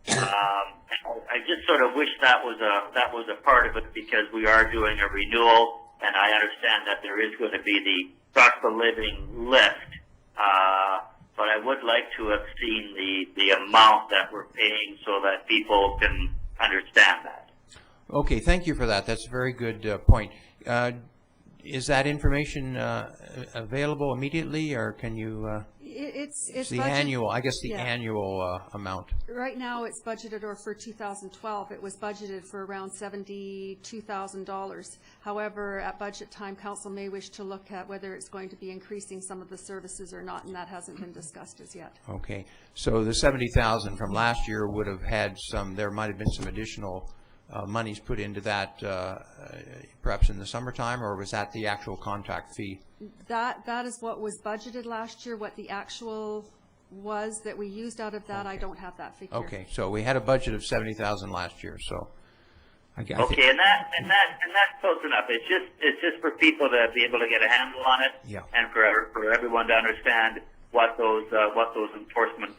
I just sort of wish that was a part of it, because we are doing a renewal, and I understand that there is going to be the cost of living lift, but I would like to have seen the amount that we're paying so that people can understand that. Okay, thank you for that. That's a very good point. Is that information available immediately, or can you? It's the annual. I guess the annual amount. Right now, it's budgeted, or for 2012, it was budgeted for around $72,000. However, at budget time, council may wish to look at whether it's going to be increasing some of the services or not, and that hasn't been discussed as yet. Okay, so the $70,000 from last year would have had some. There might have been some additional monies put into that, perhaps in the summertime, or was that the actual contract fee? That is what was budgeted last year. What the actual was that we used out of that, I don't have that figure. Okay, so we had a budget of $70,000 last year, so. Okay, and that's close enough. It's just for people to be able to get a handle on it, and for everyone to understand what those enforcement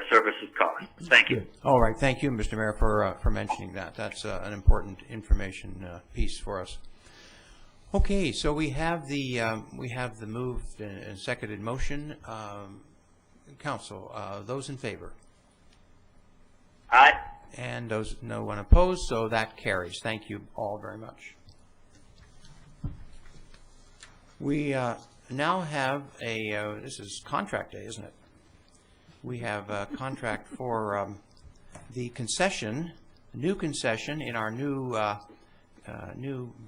services cost. Thank you. All right, thank you, Mr. Mayor, for mentioning that. That's an important information piece for us. Okay, so we have the moved and seconded motion. Council, those in favor? Aye. And those, no one opposed, so that carries. Thank you all very much. We now have this is contract day, isn't it? We have a contract for the concession, new concession in our new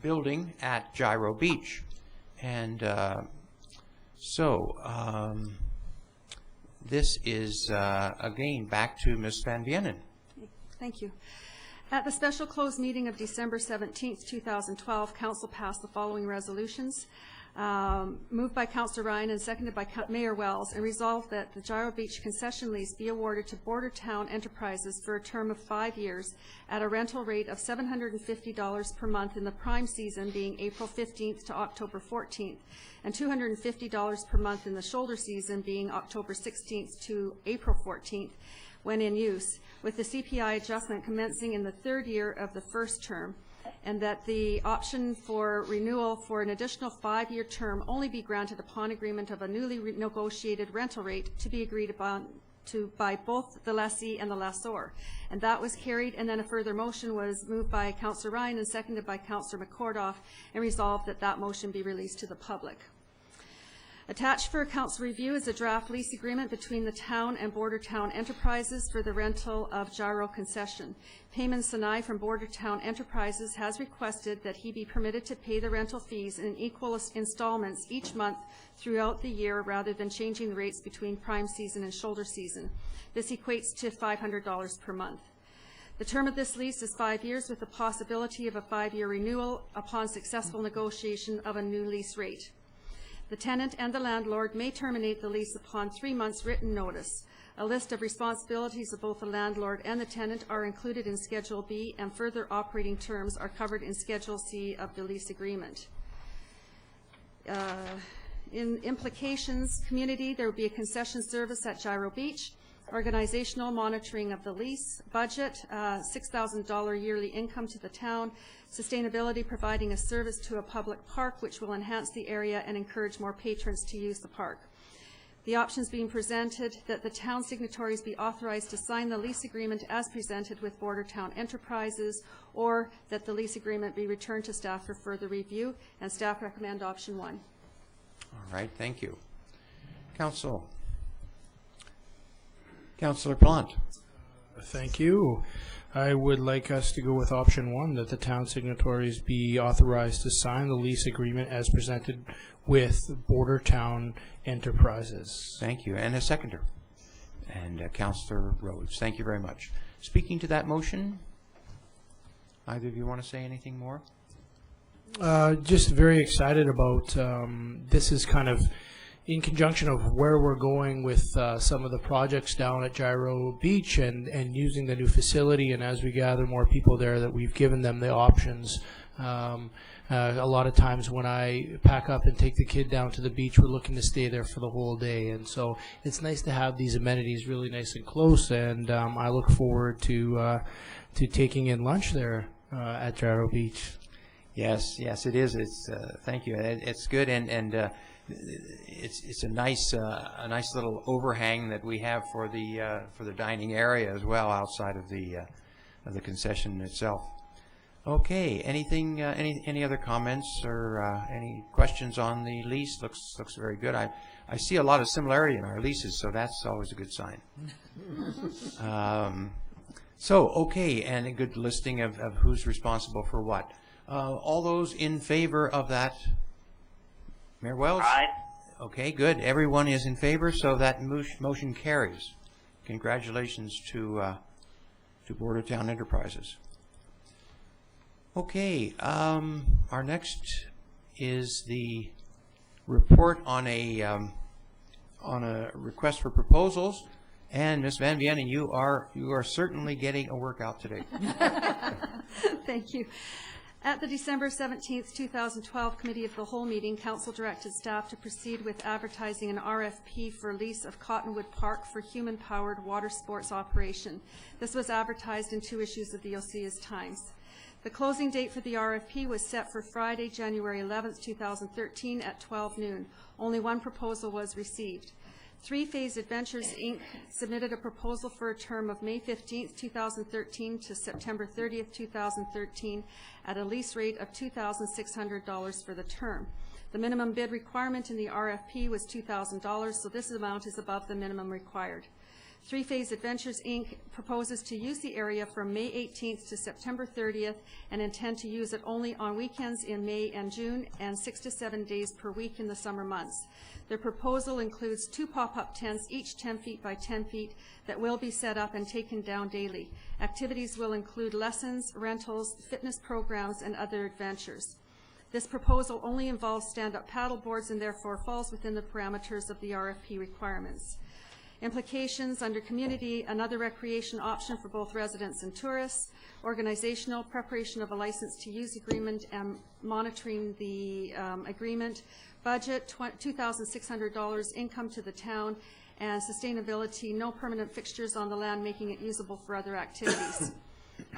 building at Gyro Beach. And this is, again, back to Ms. Van Vienen. Thank you. At the special closed meeting of December 17th, 2012, Council passed the following resolutions. Moved by Councillor Ryan and seconded by Mayor Wells, and resolved that the Gyro Beach concession lease be awarded to Border Town Enterprises for a term of 5 years at a rental rate of $750 per month in the prime season, being April 15th to October 14th, and $250 per month in the shoulder season, being October 16th to April 14th, when in use, with the CPI adjustment commencing in the 3rd year of the first term, and that the option for renewal for an additional 5-year term only be granted upon agreement of a newly negotiated rental rate to be agreed upon by both the lessee and the lessor. And that was carried, and then a further motion was moved by Councillor Ryan and seconded by Councillor McCordoff, and resolved that that motion be released to the public. Attached for council review is a draft lease agreement between the town and Border Town Enterprises for the rental of Gyro Concession. Payman Sinai from Border Town Enterprises has requested that he be permitted to pay the rental fees in equal installments each month throughout the year rather than changing the rates between prime season and shoulder season. This equates to $500 per month. The term of this lease is 5 years with the possibility of a 5-year renewal upon successful negotiation of a new lease rate. The tenant and the landlord may terminate the lease upon 3 months' written notice. A list of responsibilities of both the landlord and the tenant are included in Schedule B, and further operating terms are covered in Schedule C of the lease agreement. In implications, community, there will be a concession service at Gyro Beach, organizational monitoring of the lease, budget, $6,000 yearly income to the town, sustainability, providing a service to a public park which will enhance the area and encourage more patrons to use the park. The options being presented that the town signatories be authorized to sign the lease agreement as presented with Border Town Enterprises, or that the lease agreement be returned to staff for further review, and staff recommend option 1. All right, thank you. Councilor Plant. Thank you. I would like us to go with option 1, that the town signatories be authorized to sign the lease agreement as presented with Border Town Enterprises. Thank you. And a seconder. And Councilor Rhodes. Thank you very much. Speaking to that motion, either of you want to say anything more? Just very excited about this is kind of in conjunction of where we're going with some of the projects down at Gyro Beach and using the new facility, and as we gather more people there, that we've given them the options. A lot of times when I pack up and take the kid down to the beach, we're looking to stay there for the whole day, and so it's nice to have these amenities really nice and close, and I look forward to taking in lunch there at Gyro Beach. Yes, it is. It's thank you. It's good, and it's a nice little overhang that we have for the dining area as well, outside of the concession itself. Okay. Anything? Any other comments or any questions on the lease? Looks very good. I see a lot of similarity in our leases, so that's always a good sign. So okay, and a good listing of who's responsible for what. All those in favor of that? Mayor Wells? Aye. Okay, good. Everyone is in favor, so that motion carries. Congratulations to Border Town Enterprises. Okay, our next is the report on a request for proposals, and Ms. Van Vienen, you are certainly getting a workout today. Thank you. At the December 17th, 2012 Committee of the Whole meeting, Council directed staff to proceed with advertising an RFP for lease of Cottonwood Park for human-powered water sports operation. This was advertised in 2 issues of the Osoyoos Times. The closing date for the RFP was set for Friday, January 11th, 2013 at 12 noon. Only 1 proposal was received. 3 Phase Adventures, Inc. submitted a proposal for a term of May 15th, 2013 to September 30th, 2013 at a lease rate of $2,600 for the term. The minimum bid requirement in the RFP was $2,000, so this amount is above the minimum required. 3 Phase Adventures, Inc. proposes to use the area from May 18th to September 30th and intend to use it only on weekends in May and June and 6 to 7 days per week in the summer months. Their proposal includes 2 pop-up tents, each 10 feet by 10 feet, that will be set up and taken down daily. Activities will include lessons, rentals, fitness programs, and other adventures. This proposal only involves stand-up paddle boards and therefore falls within the parameters of the RFP requirements. Implications under community, another recreation option for both residents and tourists, organizational, preparation of a license to use agreement and monitoring the agreement, budget, $2,600 income to the town, and sustainability, no permanent fixtures on the land, making it usable for other activities.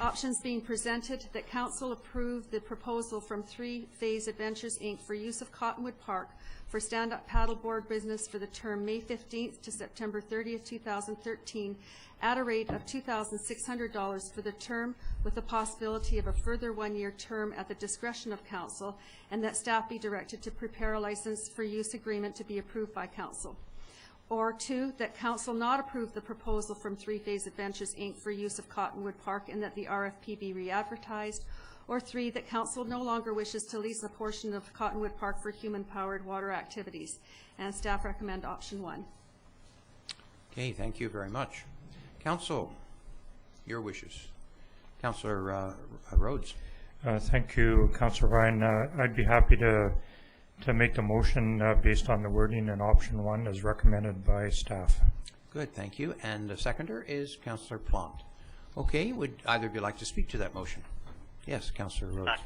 Options being presented, that council approve the proposal from 3 Phase Adventures, Inc. for use of Cottonwood Park for stand-up paddleboard business for the term May 15th to September 30th, 2013, at a rate of $2,600 for the term, with the possibility of a further 1-year term at the discretion of council, and that staff be directed to prepare a license for use agreement to be approved by council. Or 2, that council not approve the proposal from 3 Phase Adventures, Inc. for use of Cottonwood Park and that the RFP be re-advertised. Or 3, that council no longer wishes to lease a portion of Cottonwood Park for human-powered water activities. And staff recommend option 1. Okay, thank you very much. Council, your wishes. Councillor Rhodes. Thank you, Councillor Ryan. I'd be happy to make the motion based on the wording in option 1 as recommended by staff. Good, thank you. And the seconder is Councillor Plant. Okay, would either of you like to speak to that motion? Yes, Councillor Rhodes.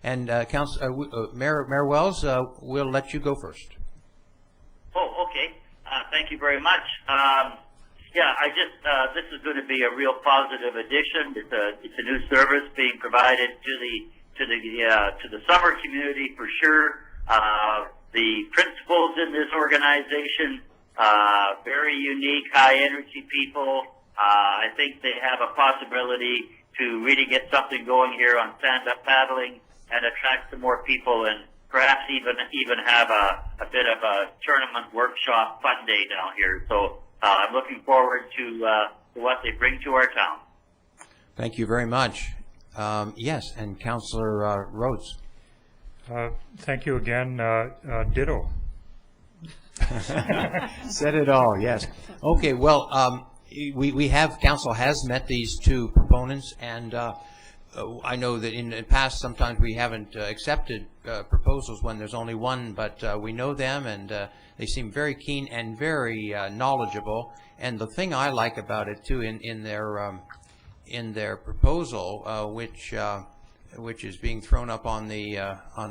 And Mayor Wells, we'll let you go first. Oh, okay. Thank you very much. Yeah, this is going to be a real positive addition. It's a new service being provided to the summer community for sure. The principals in this organization, very unique, high energy people. I think they have a possibility to really get something going here on stand-up paddling and attract some more people, and perhaps even have a bit of a tournament workshop fun day down here. So I'm looking forward to what they bring to our town. Thank you very much. Yes, and Councillor Rhodes. Thank you again. Ditto. Said it all, yes. Okay, well, council has met these 2 proponents, and I know that in the past sometimes we haven't accepted proposals when there's only one, but we know them, and they seem very keen and very knowledgeable. And the thing I like about it too, in their proposal, which is being thrown up on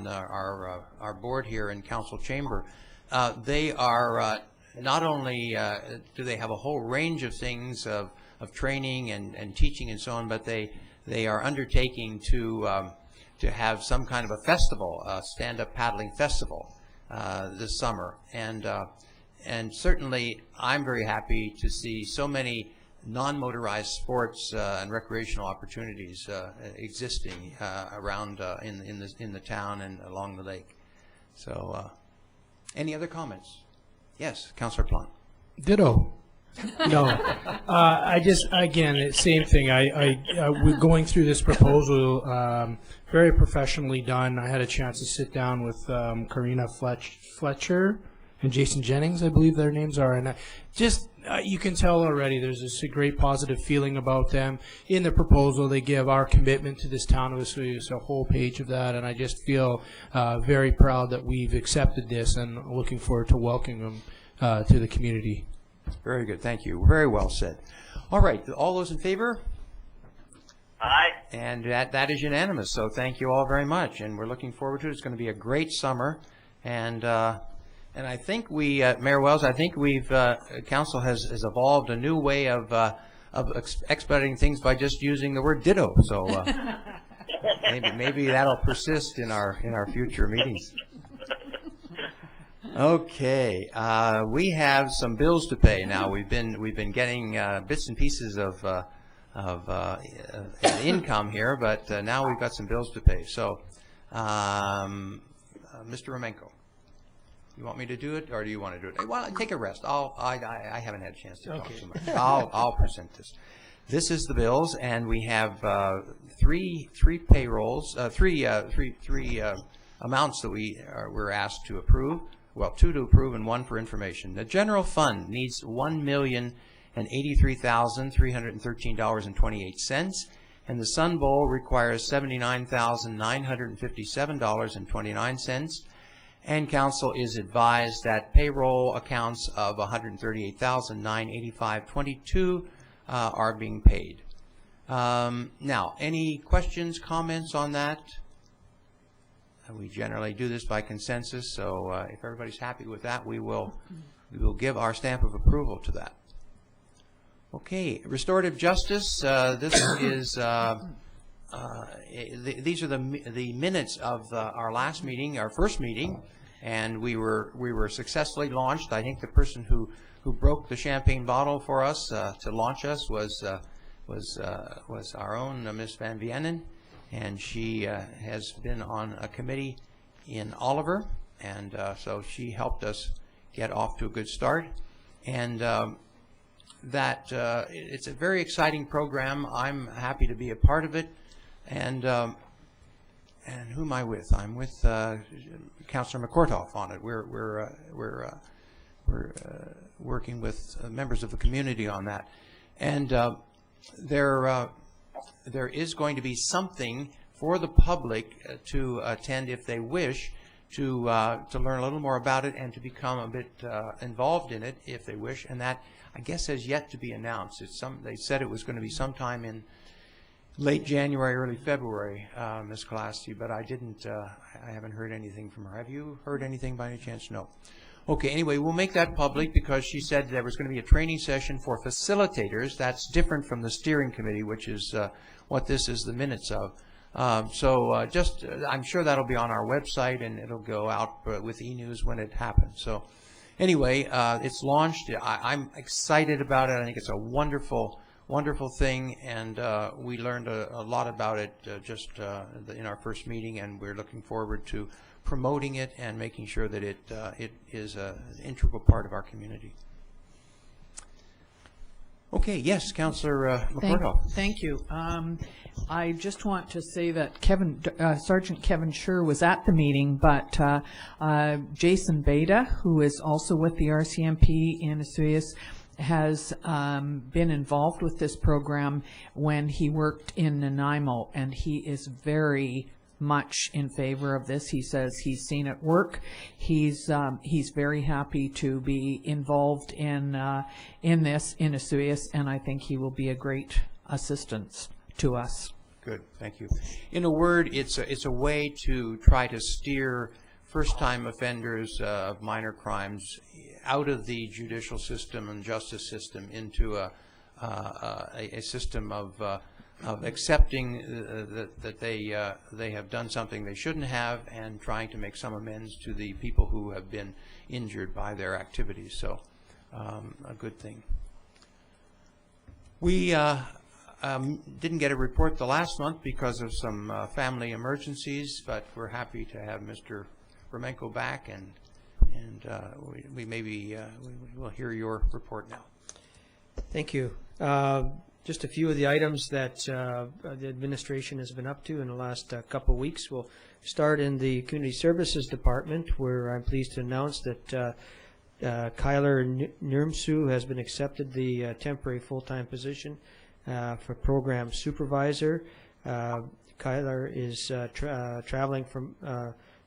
our board here in council chamber, they are not only do they have a whole range of things of training and teaching and so on, but they are undertaking to have some kind of a festival, a stand-up paddling festival this summer, and certainly I'm very happy to see so many non-motorized sports and recreational opportunities existing around in the town and along the lake. So, any other comments? Yes, Councillor Plant. Ditto. No, again, same thing. We're going through this proposal, very professionally done. I had a chance to sit down with Karina Fletcher and Jason Jennings, I believe their names are, and you can tell already there's just a great positive feeling about them. In the proposal, they give our commitment to this town of Osoyoos, a whole page of that, and I just feel very proud that we've accepted this and looking forward to welcoming them to the community. Very good, thank you. Very well said. All right, all those in favor? Aye. And that is unanimous, so thank you all very much, and we're looking forward to it. It's going to be a great summer, and I think Mayor Wells, I think council has evolved a new way of expediting things by just using the word ditto, so maybe that'll persist in our future meetings. Okay, we have some bills to pay now. We've been getting bits and pieces of income here, but now we've got some bills to pay. So, Mr. Romenko, you want me to do it, or do you want to do it? Well, take a rest. I haven't had a chance to talk too much. I'll present this. This is the bills, and we have three payrolls, three amounts that we're asked to approve. Well, 2 to approve and 1 for information. The general fund needs $1,083,313.28, and the Sun Bowl requires $79,957.29. And council is advised that payroll accounts of $138,985.22 are being paid. Now, any questions, comments on that? We generally do this by consensus, so if everybody's happy with that, we will give our stamp of approval to that. Okay, restorative justice. This is these are the minutes of our last meeting, our first meeting, and we were successfully launched. I think the person who broke the champagne bottle for us to launch us was our own Miss Van Vienen, and she has been on a committee in Oliver, and so she helped us get off to a good start. And it's a very exciting program. I'm happy to be a part of it. And who am I with? I'm with Councillor McCourtough on it. We're working with members of the community on that. And there is going to be something for the public to attend if they wish to learn a little more about it and to become a bit involved in it if they wish. And that, I guess, has yet to be announced. They said it was going to be sometime in late January, early February, Ms. Colasti, but I haven't heard anything from her. Have you heard anything by any chance? No. Okay, anyway, we'll make that public because she said there was going to be a training session for facilitators. That's different from the steering committee, which is what this is the minutes of. I'm sure that'll be on our website and it'll go out with e-news when it happens. So anyway, it's launched. I'm excited about it. I think it's a wonderful thing, and we learned a lot about it in our first meeting, and we're looking forward to promoting it and making sure that it is an integral part of our community. Okay, yes, Councillor McCourtough. Thank you. I just want to say that Sergeant Kevin Scher was at the meeting, but Jason Beda, who is also with the RCMP in Osoyoos, has been involved with this program when he worked in Nanaimo, and he is very much in favor of this. He says he's seen it work. He's very happy to be involved in this in Osoyoos, and I think he will be a great assistance to us. Good, thank you. In a word, it's a way to try to steer first-time offenders of minor crimes out of the judicial system and justice system into a system of accepting that they have done something they shouldn't have, and trying to make some amends to the people who have been injured by their activities. So, a good thing. We didn't get a report the last month because of some family emergencies, but we're happy to have Mr. Romenko back, and we will hear your report now. Thank you. Just a few of the items that the administration has been up to in the last couple of weeks. We'll start in the Community Services Department, where I'm pleased to announce that Kyler Nurmsu has been accepted the temporary full-time position for Program Supervisor. Kyler is traveling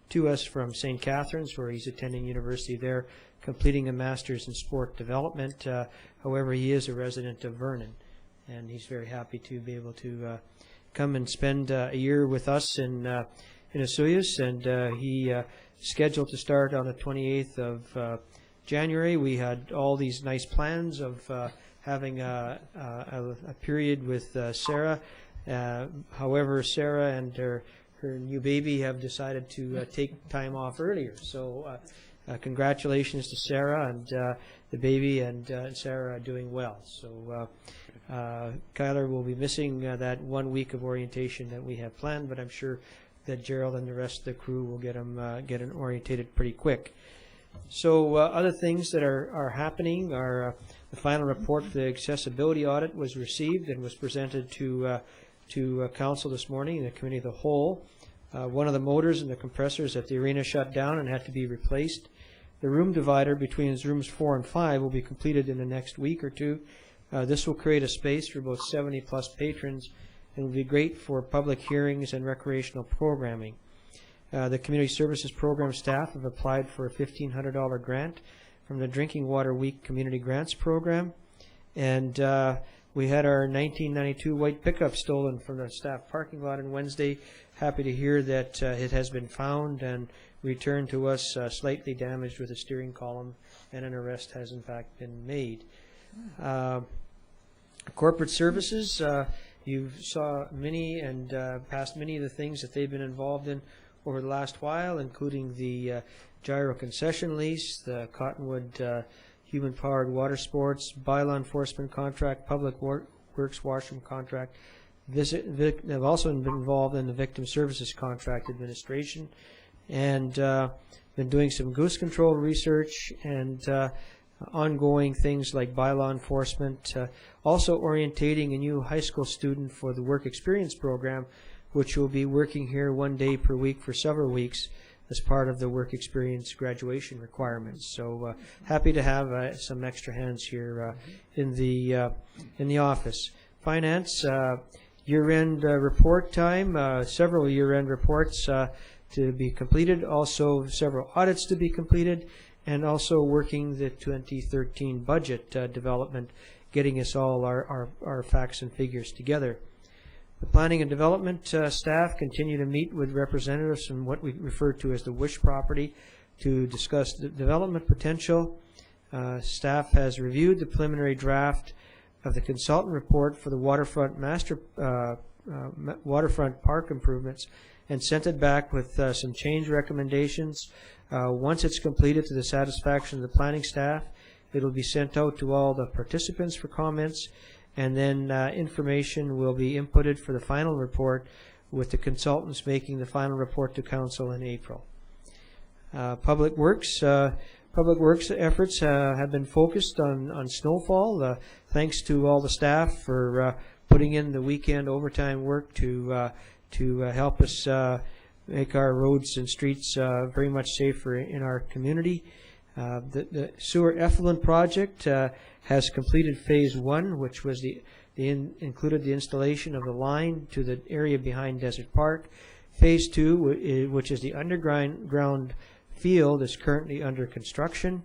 to us from St. Catharines, where he's attending university there, completing a master's in sport development. However, he is a resident of Vernon, and he's very happy to be able to come and spend a year with us in Osoyoos, and he scheduled to start on the 28th of January. We had all these nice plans of having a period with Sarah. However, Sarah and her new baby have decided to take time off earlier. So congratulations to Sarah and the baby, and Sarah are doing well. So Kyler will be missing that 1 week of orientation that we have planned, but I'm sure that Gerald and the rest of the crew will get him orientated pretty quick. So other things that are happening are the final report for the accessibility audit was received and was presented to council this morning in the committee of the whole. One of the motors and the compressors at the arena shut down and had to be replaced. The room divider between rooms 4 and 5 will be completed in the next week or two. This will create a space for about 70 plus patrons and will be great for public hearings and recreational programming. The Community Services Program staff have applied for a $1,500 grant from the Drinking Water Week Community Grants Program, and we had our 1992 white pickup stolen from the staff parking lot on Wednesday. Happy to hear that it has been found and returned to us slightly damaged, with a steering column, and an arrest has in fact been made. The Community Services Program staff have applied for a $1,500 grant from the Drinking Water Week Community Grants Program, and we had our 1992 white pickup stolen from the staff parking lot on Wednesday. Happy to hear that it has been found and returned to us slightly damaged, with a steering column and an arrest has in fact been made. Corporate services, you saw many and passed many of the things that they've been involved in over the last while, including the Gyro concession lease, the Cottonwood human-powered water sports, bylaw enforcement contract, public works washroom contract. They've also been involved in the victim services contract administration, and been doing some goose control research and ongoing things like bylaw enforcement, also orientating a new high school student for the work experience program, which will be working here 1 day per week for several weeks as part of the work experience graduation requirements. So happy to have some extra hands here in the office. Finance, year-end report time, several year-end reports to be completed, also several audits to be completed, and also working the 2013 budget development, getting us all our facts and figures together. The planning and development staff continue to meet with representatives from what we refer to as the WISH property to discuss the development potential. Staff has reviewed the preliminary draft of the consultant report for the waterfront waterfront park improvements and sent it back with some change recommendations. Once it's completed to the satisfaction of the planning staff, it'll be sent out to all the participants for comments, and then information will be inputted for the final report, with the consultants making the final report to council in April. Public Works efforts have been focused on snowfall. Thanks to all the staff for putting in the weekend overtime work to help us make our roads and streets very much safer in our community. The sewer effluent project has completed phase 1, which was included the installation of the line to the area behind Desert Park. Phase 2, which is the underground field, is currently under construction,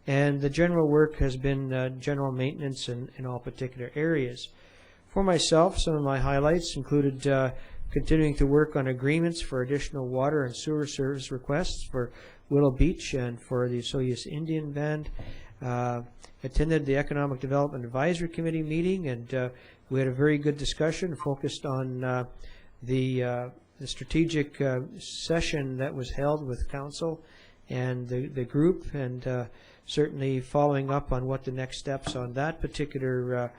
and the general work has been general maintenance in all particular areas. For myself, some of my highlights included continuing to work on agreements for additional water and sewer service requests for Willow Beach and for the Osoyoos Indian Band. Attended the Economic Development Advisory Committee meeting, and we had a very good discussion focused on the strategic session that was held with council and the group, and certainly following up on what the next steps on that particular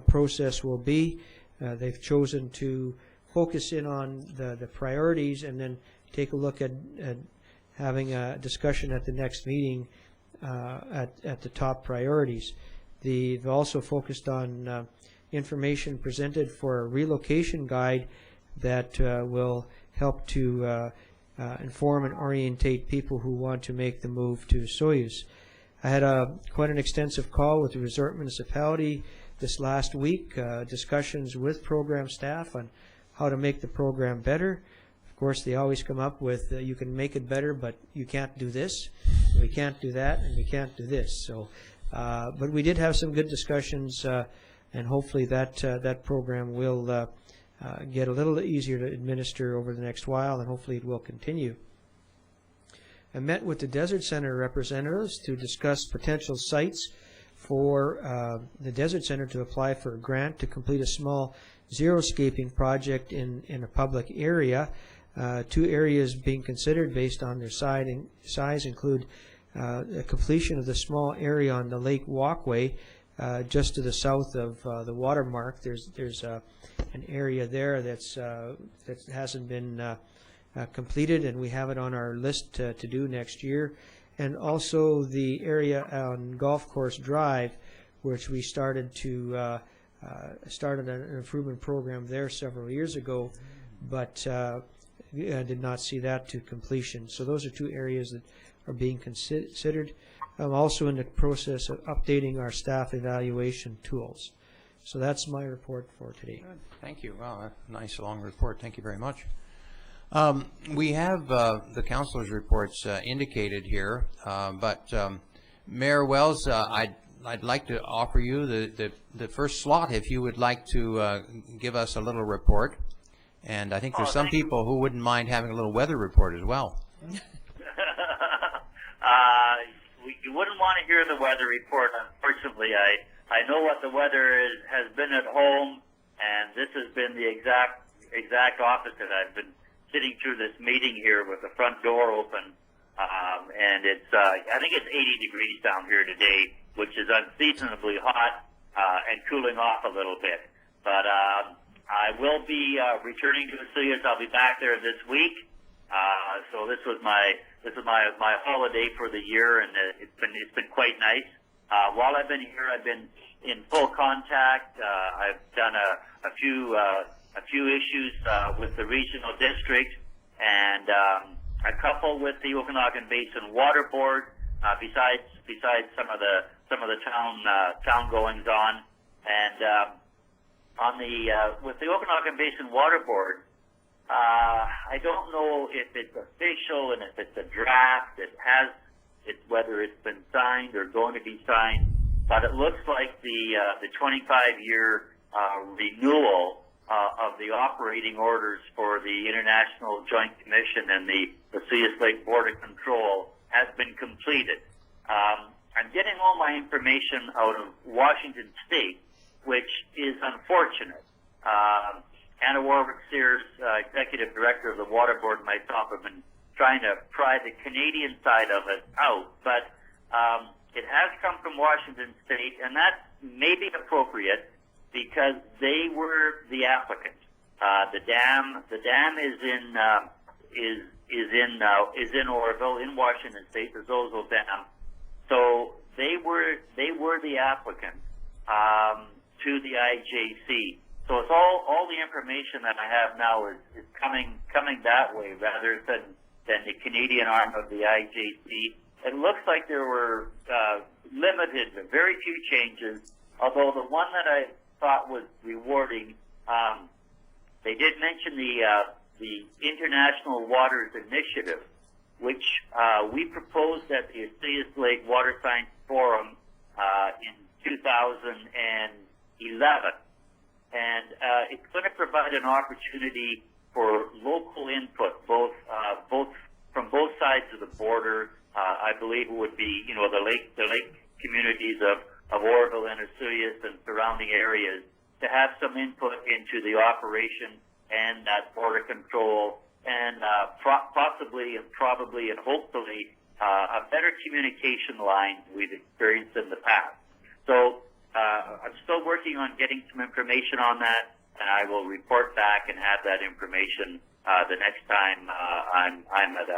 process will be. They've chosen to focus in on the priorities and then take a look at having a discussion at the next meeting at the top priorities. They've also focused on information presented for a relocation guide that will help to inform and orientate people who want to make the move to Osoyoos. I had quite an extensive call with the resort municipality this last week, discussions with program staff on how to make the program better. Of course, they always come up with, you can make it better, but you can't do this, we can't do that, and we can't do this. So, but we did have some good discussions, and hopefully that program will get a little easier to administer over the next while, and hopefully it will continue. I met with the Desert Center representatives to discuss potential sites for the Desert Center to apply for a grant to complete a small xeriscaping project in a public area. 2 areas being considered based on their size include the completion of the small area on the Lake Walkway just to the south of the watermark. There's an area there that hasn't been completed, and we have it on our list to do next year. And also the area on Golf Course Drive, which we started an improvement program there several years ago, but did not see that to completion. So those are 2 areas that are being considered. I'm also in the process of updating our staff evaluation tools. So that's my report for today. Good. Thank you. Wow, a nice long report. Thank you very much. We have the councilors' reports indicated here, but Mayor Wells, I'd like to offer you the first slot if you would like to give us a little report. And I think there's some people who wouldn't mind having a little weather report as well. You wouldn't want to hear the weather report. Unfortunately, I know what the weather has been at home, and this has been the exact opposite. I've been sitting through this meeting here with the front door open, and it's I think it's 80 degrees down here today, which is unseasonably hot and cooling off a little bit. But I will be returning to Osoyoos. I'll be back there this week. So this was my holiday for the year, and it's been quite nice. While I've been here, I've been in full contact. I've done a few issues with the regional district, and a couple with the Okanagan Basin Water Board. Besides some of the town goings on, and with the Okanagan Basin Water Board. I don't know if it's official and if it's a draft. Whether it's been signed or going to be signed, but it looks like the 25-year renewal of the operating orders for the International Joint Commission and the Osoyoos Lake Border Control has been completed. I'm getting all my information out of Washington State, which is unfortunate. Anna Warwick-Sears, Executive Director of the Water Board, and myself have been trying to pry the Canadian side of it out, but it has come from Washington State, and that may be appropriate because they were the applicant. The dam is in Oroville, in Washington State, the Zozo Dam. So they were the applicant to the IJC. So it's all the information that I have now is coming that way rather than the Canadian arm of the IJC. It looks like there were limited, very few changes, although the one that I thought was rewarding, they did mention the International Waters Initiative, which we proposed at the Osoyoos Lake Water Science Forum in 2011. And it's going to provide an opportunity for local input, both from both sides of the border. I believe it would be, the lake communities of Oroville and Osoyoos and surrounding areas, to have some input into the operation and that border control, and possibly and probably and hopefully a better communication line we've experienced in the past. So I'm still working on getting some information on that, and I will report back and have that information the next time I'm at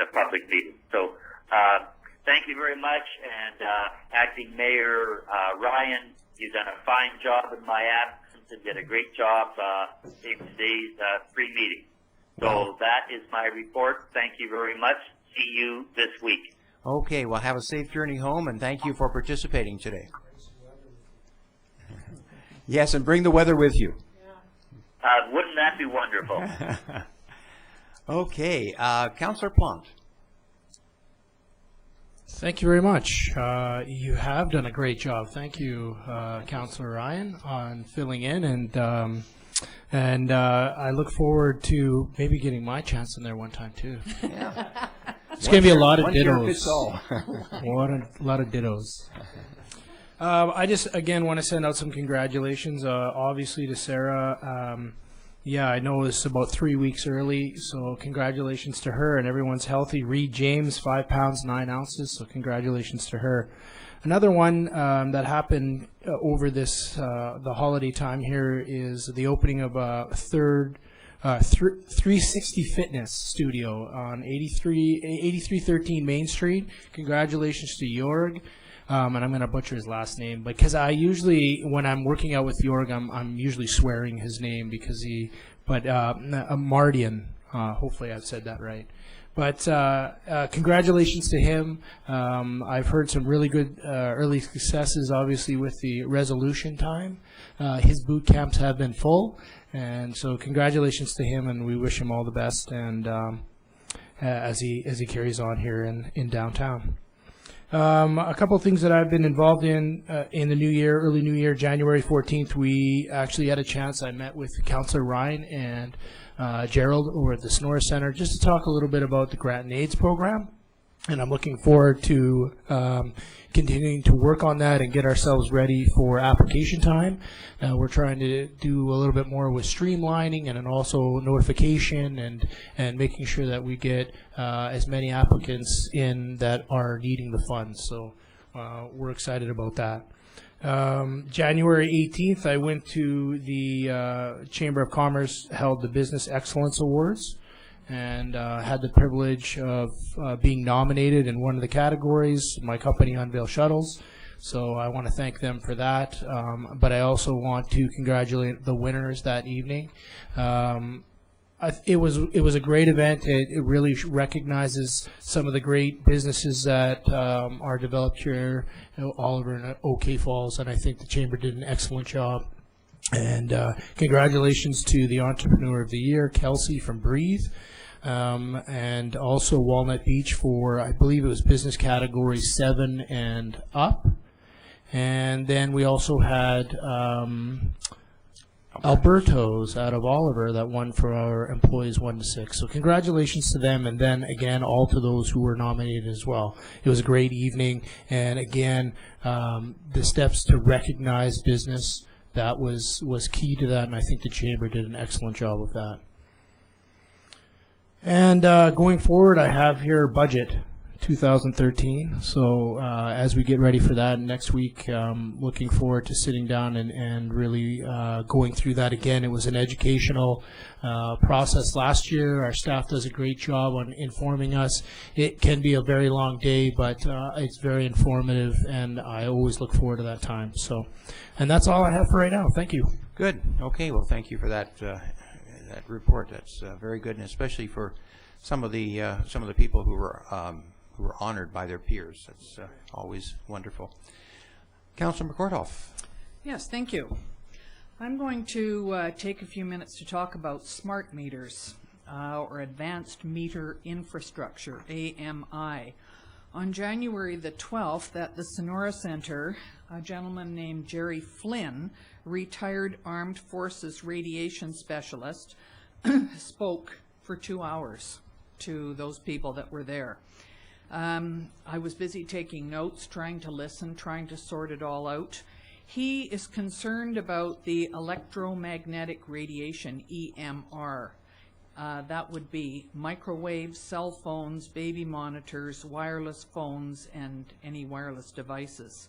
a public meeting. So thank you very much, and Acting Mayor Ryan, you've done a fine job in my absence and did a great job in today's pre-meeting. So that is my report. Thank you very much. See you this week. Okay, well, have a safe journey home, and thank you for participating today. Yes, and bring the weather with you. Wouldn't that be wonderful? Okay, Councillor Plant. Thank you very much. You have done a great job. Thank you, Councillor Ryan, on filling in, and I look forward to maybe getting my chance in there one time too. Yeah. It's going to be a lot of One dittos. year fits all. A lot of dittos. I just, again, want to send out some congratulations, obviously, to Sarah. Yeah, I know it's about 3 weeks early, so congratulations to her, and everyone's healthy. Reed James, 5 pounds, 9 ounces, so congratulations to her. Another one that happened over the holiday time here is the opening of a 360 Fitness Studio on 8313 Main Street. Congratulations to Jorg. And I'm going to butcher his last name because I usually, when I'm working out with Jorg, I'm usually swearing his name because Mardian, hopefully I've said that right. But congratulations to him. I've heard some really good early successes, obviously, with the resolution time. His boot camps have been full, and so congratulations to him, and we wish him all the best, and as he carries on here in downtown. A couple of things that I've been involved in the new year, early new year, January 14th, we actually had a chance. I met with Councillor Ryan and Gerald over at the Sonora Center just to talk a little bit about the Grant and AIDS program. And I'm looking forward to continuing to work on that and get ourselves ready for application time. We're trying to do a little bit more with streamlining and then also notification and making sure that we get as many applicants in that are needing the funds. So we're excited about that. January 18th, I went to the Chamber of Commerce, held the Business Excellence Awards, and had the privilege of being nominated in one of the categories. My company, Unveil Shuttles, so I want to thank them for that. But I also want to congratulate the winners that evening. It was a great event. It really recognizes some of the great businesses that are developed here, Oliver and OK Falls, and I think the Chamber did an excellent job. And congratulations to the Entrepreneur of the Year, Kelsey from Breathe. And also Walnut Beach for, I believe it was business category 7 and up. And then we also had Alberto's out of Oliver that won for our employees 1 to 6. So congratulations to them, and then again all to those who were nominated as well. It was a great evening, and again the steps to recognize business, that was key to that, and I think the Chamber did an excellent job with that. And going forward, I have here budget 2013. So as we get ready for that next week, looking forward to sitting down and really going through that again. It was an educational process last year. Our staff does a great job on informing us. It can be a very long day, but it's very informative, and I always look forward to that time. So, and that's all I have for right now. Thank you. Good. Okay. Well, thank you for that that report. That's very good, and especially for some of the people who were honored by their peers. That's always wonderful. Councilor McCordhoff. Yes, thank you. I'm going to take a few minutes to talk about smart meters, or Advanced Meter Infrastructure, AMI. On January the 12th at the Sonora Center, a gentleman named Jerry Flynn, retired Armed Forces radiation specialist, spoke for 2 hours to those people that were there. I was busy taking notes, trying to listen, trying to sort it all out. He is concerned about the electromagnetic radiation, EMR. That would be microwaves, cell phones, baby monitors, wireless phones, and any wireless devices.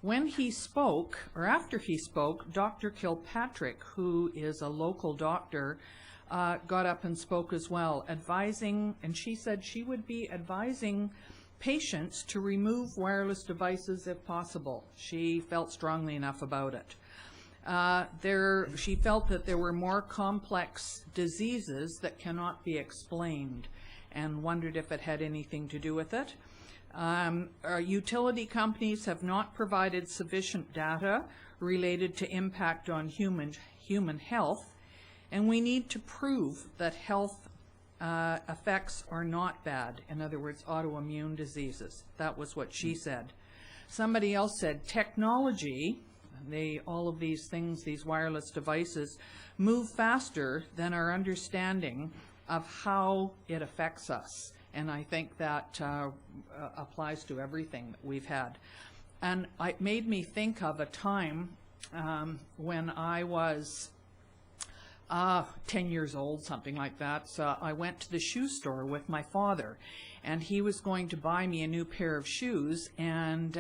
When he spoke, or after he spoke, Dr. Kilpatrick, who is a local doctor, got up and spoke as well, advising, and she said she would be advising patients to remove wireless devices if possible. She felt strongly enough about it. She felt that there were more complex diseases that cannot be explained, and wondered if it had anything to do with it. Our utility companies have not provided sufficient data related to impact on human health, and we need to prove that health effects are not bad. In other words, autoimmune diseases. That was what she said. Somebody else said technology, all of these things, these wireless devices, move faster than our understanding of how it affects us. And I think that applies to everything that we've had. And it made me think of a time when I was 10 years old, something like that. So I went to the shoe store with my father, and he was going to buy me a new pair of shoes. And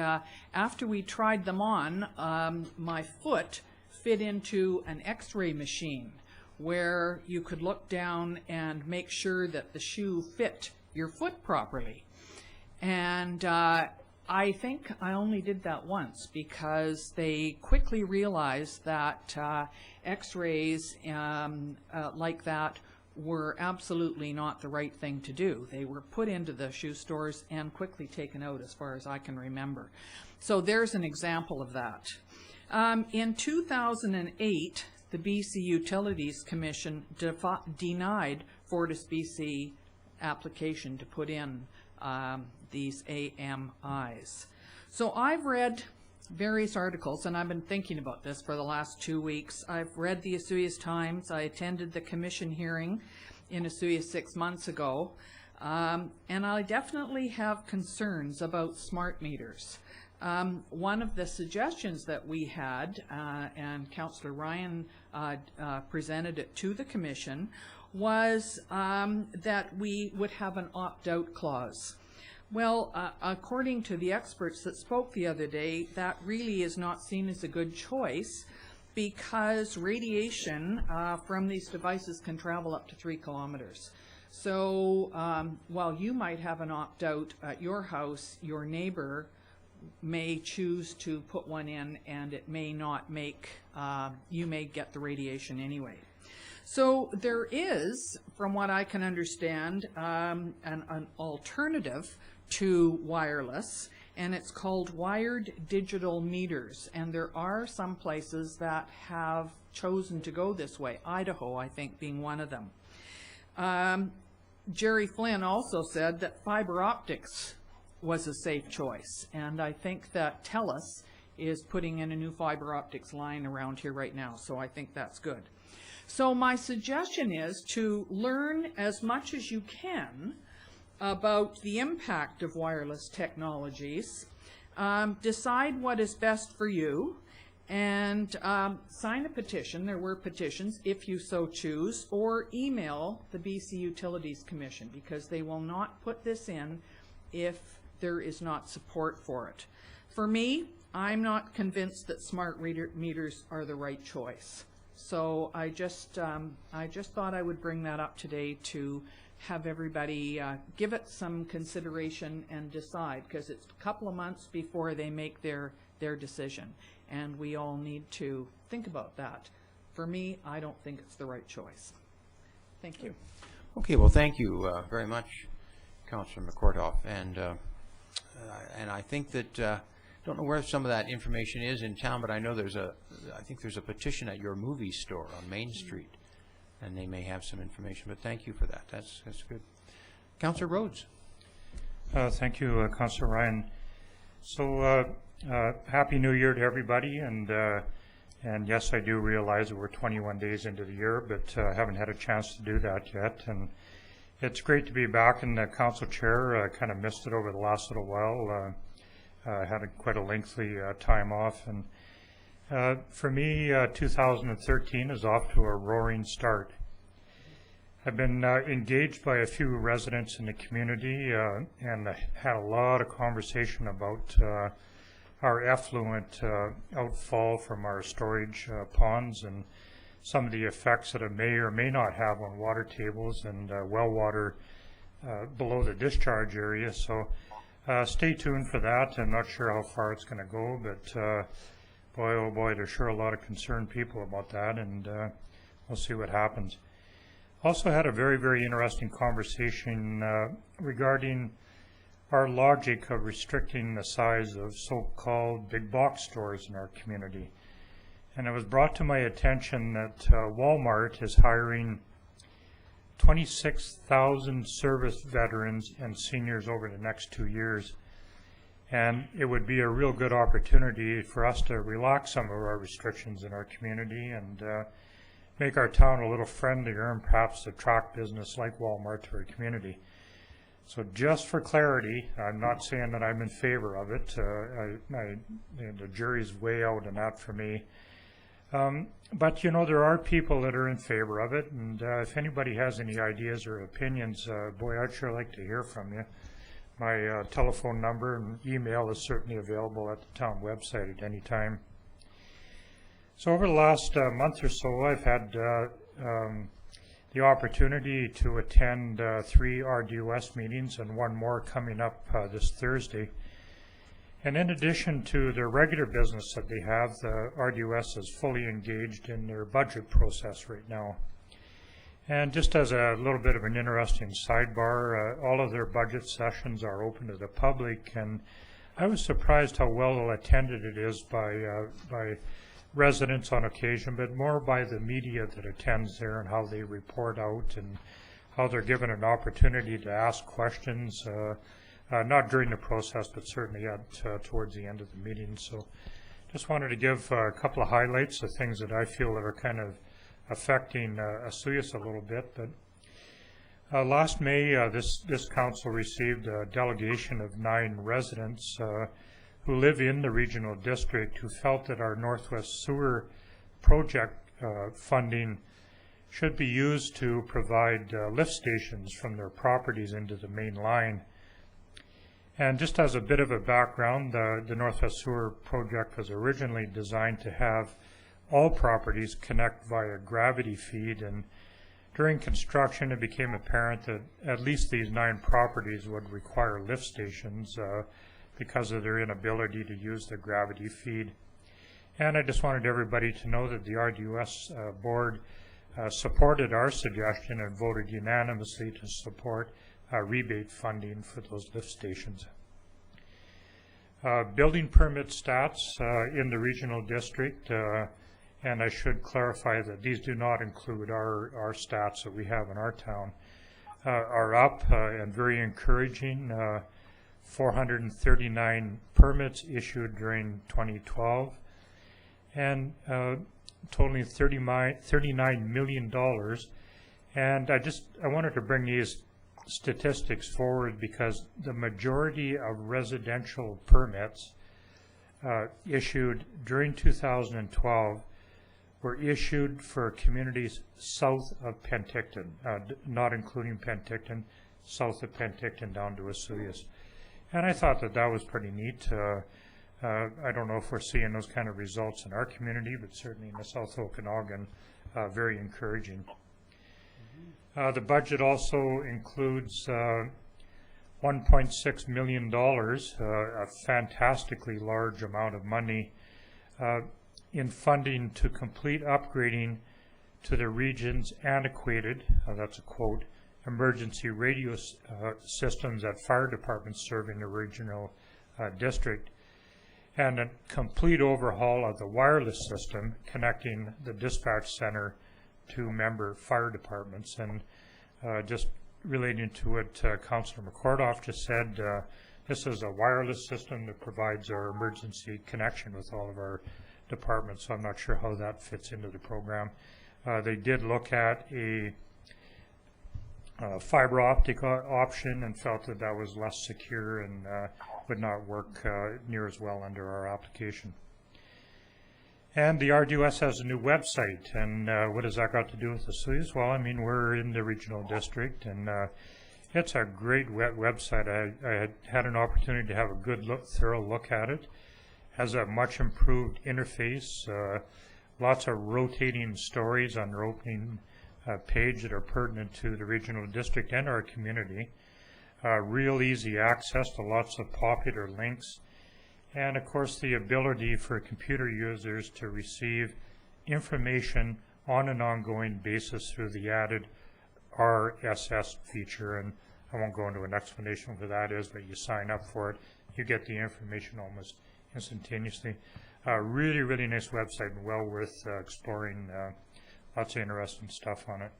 after we tried them on, my foot fit into an x-ray machine where you could look down and make sure that the shoe fit your foot properly. And I think I only did that once, because they quickly realized that x-rays like that were absolutely not the right thing to do. They were put into the shoe stores and quickly taken out, as far as I can remember. So there's an example of that. In 2008, the BC Utilities Commission denied FortisBC application to put in these AMIs. So I've read various articles, and I've been thinking about this for the last 2 weeks. I've read the Osoyoos Times. I attended the commission hearing in Osoyoos 6 months ago. And I definitely have concerns about smart meters. One of the suggestions that we had, and Councillor Ryan presented it to the Commission, was that we would have an opt-out clause. Well, according to the experts that spoke the other day, that really is not seen as a good choice, because radiation from these devices can travel up to 3 kilometers. So while you might have an opt-out at your house, your neighbor may choose to put one in, and it may not make, you may get the radiation anyway. So there is, from what I can understand, an alternative to wireless, and it's called wired digital meters. And there are some places that have chosen to go this way, Idaho, I think, being one of them. Jerry Flynn also said that fiber optics was a safe choice, and I think that TELUS is putting in a new fiber optics line around here right now, so I think that's good. So my suggestion is to learn as much as you can about the impact of wireless technologies, decide what is best for you, and sign a petition. There were petitions, if you so choose, or email the BC Utilities Commission, because they will not put this in if there is not support for it. For me, I'm not convinced that smart meters are the right choice. So I just thought I would bring that up today to have everybody give it some consideration and decide, because it's a couple of months before they make their decision, and we all need to think about that. For me, I don't think it's the right choice. Thank you. Okay, well, thank you very much, Councillor McCourtoff, and I think that don't know where some of that information is in town, but I know I think there's a petition at your movie store on Main Street, and they may have some information. But thank you for that. That's good. Councillor Rhodes. Thank you, Councillor Ryan. So Happy New Year to everybody, and yes, I do realize that we're 21 days into the year, but haven't had a chance to do that yet. And it's great to be back in the council chair. Kind of missed it over the last little while. Had quite a lengthy time off, and for me, 2013 is off to a roaring start. I've been engaged by a few residents in the community and had a lot of conversation about our effluent outfall from our storage ponds and some of the effects that it may or may not have on water tables and well water below the discharge area. So stay tuned for that. I'm not sure how far it's going to go, but boy, oh boy, there's sure a lot of concerned people about that, and we'll see what happens. Also had a very, very interesting conversation regarding our logic of restricting the size of so-called big box stores in our community. And it was brought to my attention that Walmart is hiring 26,000 service veterans and seniors over the next 2 years. And it would be a real good opportunity for us to relax some of our restrictions in our community and make our town a little friendlier and perhaps attract business like Walmart to our community. So just for clarity, I'm not saying that I'm in favor of it. The jury's way out on that for me. But, you know, there are people that are in favor of it, and if anybody has any ideas or opinions, boy, I'd sure like to hear from you. My telephone number and email is certainly available at the town website at any time. So over the last month or so, I've had the opportunity to attend 3 RDOS meetings and one more coming up this Thursday. And in addition to their regular business that they have, the RDOS is fully engaged in their budget process right now. And just as a little bit of an interesting sidebar, all of their budget sessions are open to the public, and I was surprised how well attended it is by residents on occasion, but more by the media that attends there and how they report out and how they're given an opportunity to ask questions. Not during the process, but certainly towards the end of the meeting. So just wanted to give a couple of highlights of things that I feel that are kind of affecting Osoyoos a little bit. But Last May, this council received a delegation of 9 residents who live in the regional district who felt that our Northwest Sewer project funding should be used to provide lift stations from their properties into the main line. And just as a bit of a background, the Northwest Sewer project was originally designed to have all properties connect via gravity feed, and during construction it became apparent that at least these 9 properties would require lift stations because of their inability to use the gravity feed. And I just wanted everybody to know that the RDUS board supported our suggestion and voted unanimously to support rebate funding for those lift stations. Building permit stats in the regional district, and I should clarify that these do not include our stats that we have in our town, are up and very encouraging. 439 permits issued during 2012 and totaling $39 million. And I wanted to bring these statistics forward because the majority of residential permits issued during 2012 were issued for communities south of Penticton, not including Penticton, south of Penticton down to Osoyoos. And I thought that was pretty neat. I don't know if we're seeing those kind of results in our community, but certainly in the South Okanagan, very encouraging. The budget also includes $1.6 million, a fantastically large amount of money, in funding to complete upgrading to the region's antiquated, that's a quote, emergency radio systems at fire departments serving the regional district, and a complete overhaul of the wireless system connecting the dispatch center to member fire departments. And just relating to what Councillor McCordoff just said, this is a wireless system that provides our emergency connection with all of our departments, so I'm not sure how that fits into the program. They did look at a fiber optic option and felt that that was less secure and would not work near as well under our application. And the RDUS has a new website, and what has that got to do with the Osoyoos? Well, I mean, we're in the regional district, and it's a great website. I had an opportunity to have a good thorough look at it. Has a much improved interface, lots of rotating stories on their opening page that are pertinent to the regional district and our community. Real easy access to lots of popular links, and of course the ability for computer users to receive information on an ongoing basis through the added RSS feature. And I won't go into an explanation of what that is, but you sign up for it, you get the information almost instantaneously. Really, really nice website and well worth exploring. Lots of interesting stuff on it.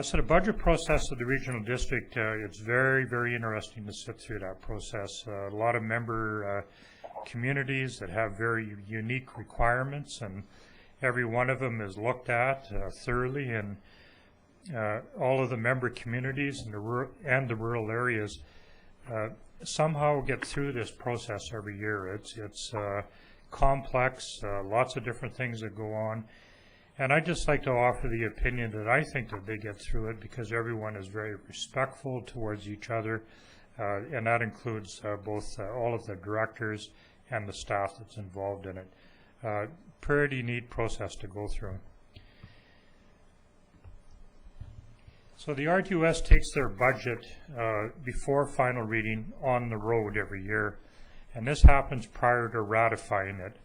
So the budget process of the regional district, it's very, very interesting to sit through that process. A lot of member communities that have very unique requirements, and every one of them is looked at thoroughly, and all of the member communities and the rural areas somehow get through this process every year. It's complex, lots of different things that go on. And I'd just like to offer the opinion that I think that they get through it because everyone is very respectful towards each other, and that includes both all of the directors and the staff that's involved in it. Pretty neat process to go through. So the RDUS takes their budget before final reading on the road every year, and this happens prior to ratifying it.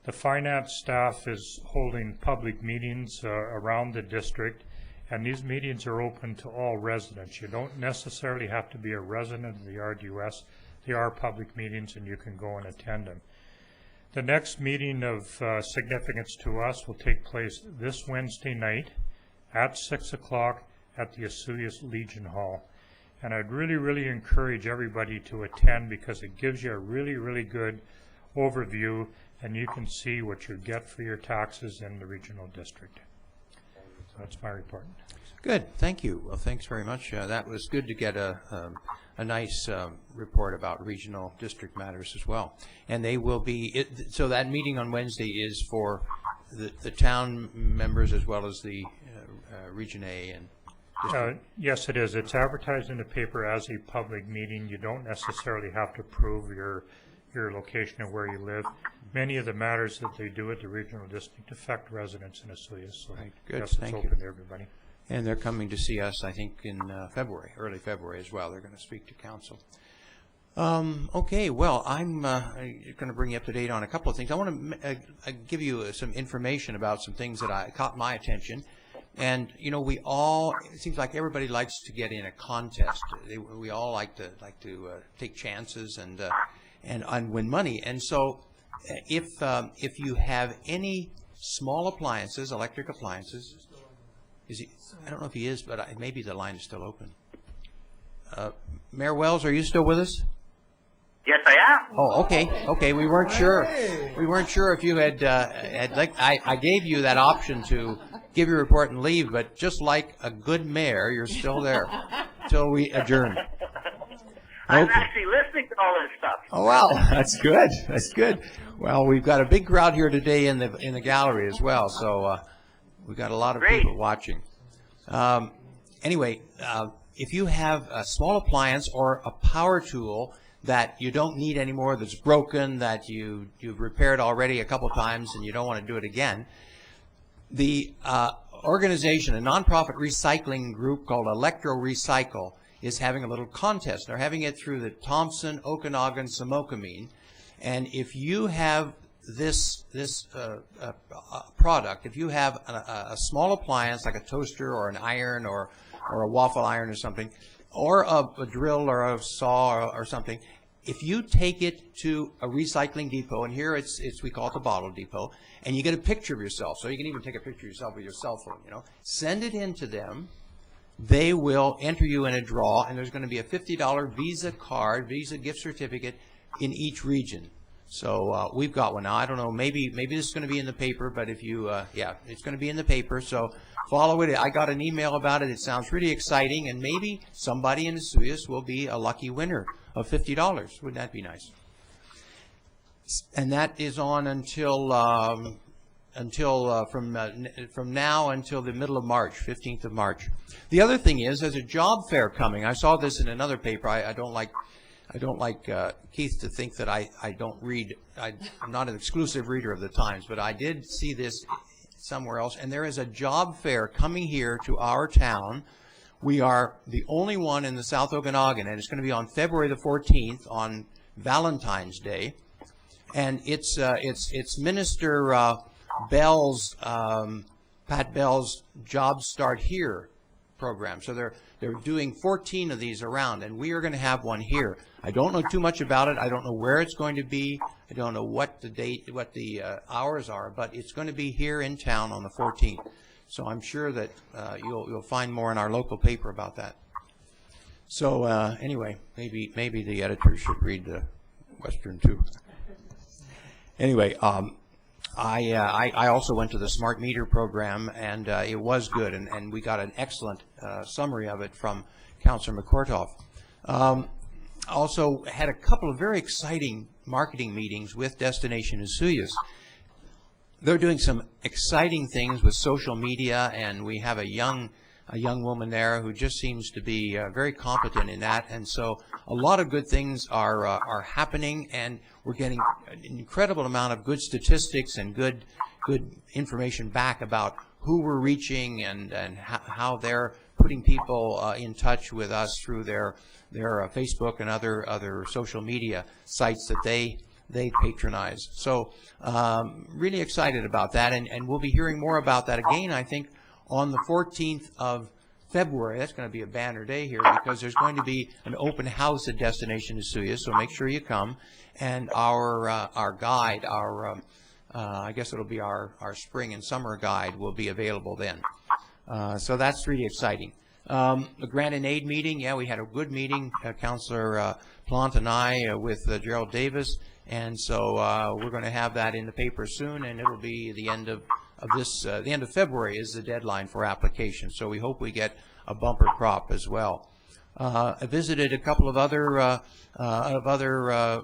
The finance staff is holding public meetings around the district, and these meetings are open to all residents. You don't necessarily have to be a resident of the RDUS. They are public meetings, and you can go and attend them. The next meeting of significance to us will take place this Wednesday night at 6 o'clock at the Osoyoos Legion Hall. And I'd really, really encourage everybody to attend because it gives you a really, really good overview, and you can see what you get for your taxes in the regional district. So that's my report. Good, thank you. Well, thanks very much. That was good to get a nice report about regional district matters as well. And they will be, so that meeting on Wednesday is for the town members as well as the Region A and district? Yes, it is. It's advertised in the paper as a public meeting. You don't necessarily have to prove your location of where you live. Many of the matters that they do at the regional district affect residents in Osoyoos. So right. Good. yes, Thank it's you. open to everybody. And they're coming to see us, I think, in February, early February as well. They're going to speak to council. Okay, well, I'm going to bring you up to date on a couple of things. I want to give you some information about some things that caught my attention. And, you know, we all, it seems like everybody likes to get in a contest. We all like to take chances and win money. And so if you have any small appliances, electric appliances, I don't know if he is, but maybe the line is still open. Mayor Wells, are you still with us? Yes, I am. Oh, okay. Okay, we weren't sure. We weren't sure if you had I gave you that option to give your report and leave, but just like a good mayor, you're still there until we adjourn. I'm actually listening to all this stuff. Oh, wow. That's good. That's good. Well, we've got a big crowd here today in the gallery as well, so we've got a lot of people watching. Anyway, if you have a small appliance or a power tool that you don't need anymore, that's broken, that you've repaired already a couple times and you don't want to do it again, the organization, a nonprofit recycling group called Electro Recycle, is having a little contest. They're having it through the Thompson, Okanagan, Samokameen, and if you have this product, if you have a small appliance like a toaster or an iron or a waffle iron or something, or a drill or a saw or something, if you take it to a recycling depot, and here we call it the bottle depot, and you get a picture of yourself, so you can even take a picture of yourself with your cell phone, you know, send it in to them. They will enter you in a draw, and there's going to be a $50 Visa gift certificate in each region. So we've got one now. I don't know, maybe this is going to be in the paper, but if you, yeah, it's going to be in the paper, so follow it. I got an email about it. It sounds pretty exciting, and maybe somebody in Osoyoos will be a lucky winner of $50. Wouldn't that be nice? And that is on until from now until the middle of March, 15th of March. The other thing is, there's a job fair coming. I saw this in another paper. I don't like Keith to think that I don't read. I'm not an exclusive reader of the Times, but I did see this somewhere else. And there is a job fair coming here to our town. We are the only one in the South Okanagan, and it's going to be on February the 14th on Valentine's Day. And it's Minister Bell's, Pat Bell's Job Start Here program. So they're doing 14 of these around, and we are going to have one here. I don't know too much about it. I don't know where it's going to be. I don't know what the date, what the hours are, but it's going to be here in town on the 14th. So I'm sure that you'll find more in our local paper about that. So anyway, maybe the editor should read the Western too. Anyway, I also went to the smart meter program, and it was good, and we got an excellent summary of it from Councillor McCourtoff. Also had a couple of very exciting marketing meetings with Destination Osoyoos. They're doing some exciting things with social media, and we have a young woman there who just seems to be very competent in that. And so a lot of good things are happening, and we're getting an incredible amount of good statistics and good information back about who we're reaching and how they're putting people in touch with us through their Facebook and other social media sites that they patronize. So really excited about that, and we'll be hearing more about that again, I think, on the 14th of February. That's going to be a banner day here, because there's going to be an open house at Destination Osoyoos, so make sure you come. And our guide, I guess it'll be our spring and summer guide, will be available then. So that's really exciting. The Grant and Aid meeting, yeah, we had a good meeting, Councillor Plant and I, with Gerald Davis, and so we're going to have that in the paper soon, and it'll be the end of the end of February is the deadline for applications. So we hope we get a bumper crop as well. I visited a couple of other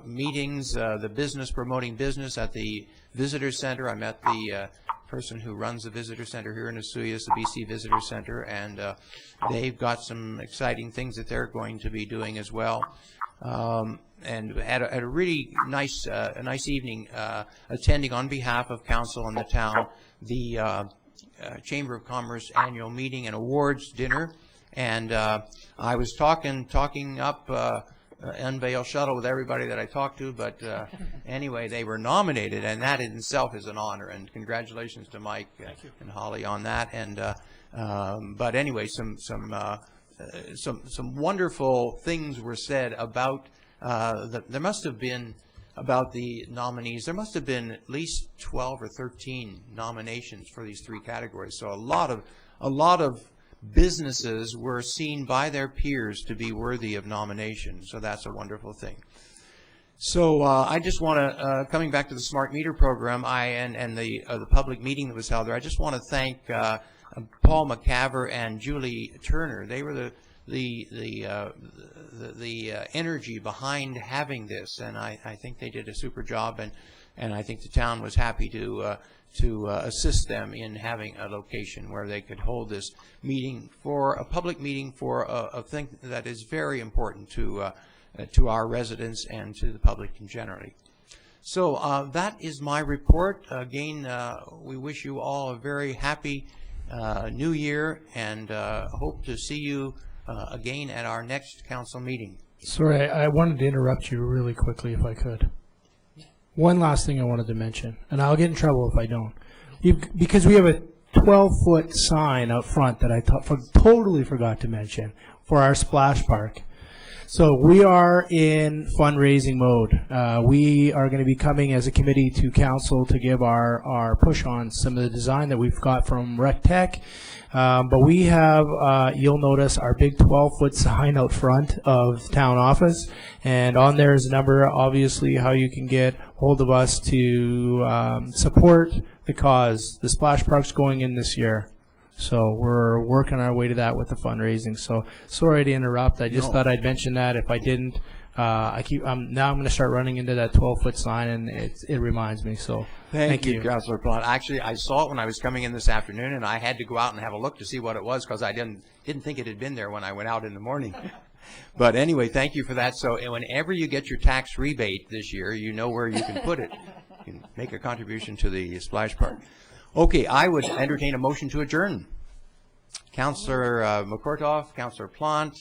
meetings, the business promoting business at the visitor center. I met the person who runs the visitor center here in Osoyoos, the BC Visitor Center, and they've got some exciting things that they're going to be doing as well. And had a really nice evening attending on behalf of council and the town the Chamber of Commerce annual meeting and awards dinner. And I was talking up Unveil Shuttle with everybody that I talked to, but anyway, they were nominated, and that in itself is an honor. And congratulations to Mike and Holly on that. And but anyway, some wonderful things were said about there must have been about the nominees. There must have been at least 12 or 13 nominations for these three categories. So a lot of businesses were seen by their peers to be worthy of nomination. So that's a wonderful thing. So I just want to, coming back to the smart meter program, and the public meeting that was held there, I just want to thank Paul McCaver and Julie Turner. They were the energy behind having this, and I think they did a super job, and I think the town was happy to assist them in having a location where they could hold this meeting, for a public meeting for a thing that is very important to our residents and to the public in generally. So that is my report. Again, we wish you all a very happy New Year, and hope to see you again at our next council meeting. Sorry, I wanted to interrupt you really quickly if I could. One last thing I wanted to mention, and I'll get in trouble if I don't. Because we have a 12-foot sign out front that I totally forgot to mention for our splash park. So we are in fundraising mode. We are going to be coming as a committee to council to give our push on some of the design that we've got from RecTech. But we have, you'll notice, our big 12-foot sign out front of town office. And on there is a number, obviously, how you can get hold of us to support the cause. The splash park's going in this year. So we're working our way to that with the fundraising. So sorry to interrupt. I just thought I'd mention that. If I didn't, now I'm going to start running into that 12-foot sign, and it reminds me. So thank you, Councilor Plant. Actually, I saw it when I was coming in this afternoon, and I had to go out and have a look to see what it was, because I didn't think it had been there when I went out in the morning. But anyway, thank you for that. So whenever you get your tax rebate this year, you know where you can put it. You can make a contribution to the splash park. Okay, I would entertain a motion to adjourn. Councilor McCourtoff, Councilor Plant,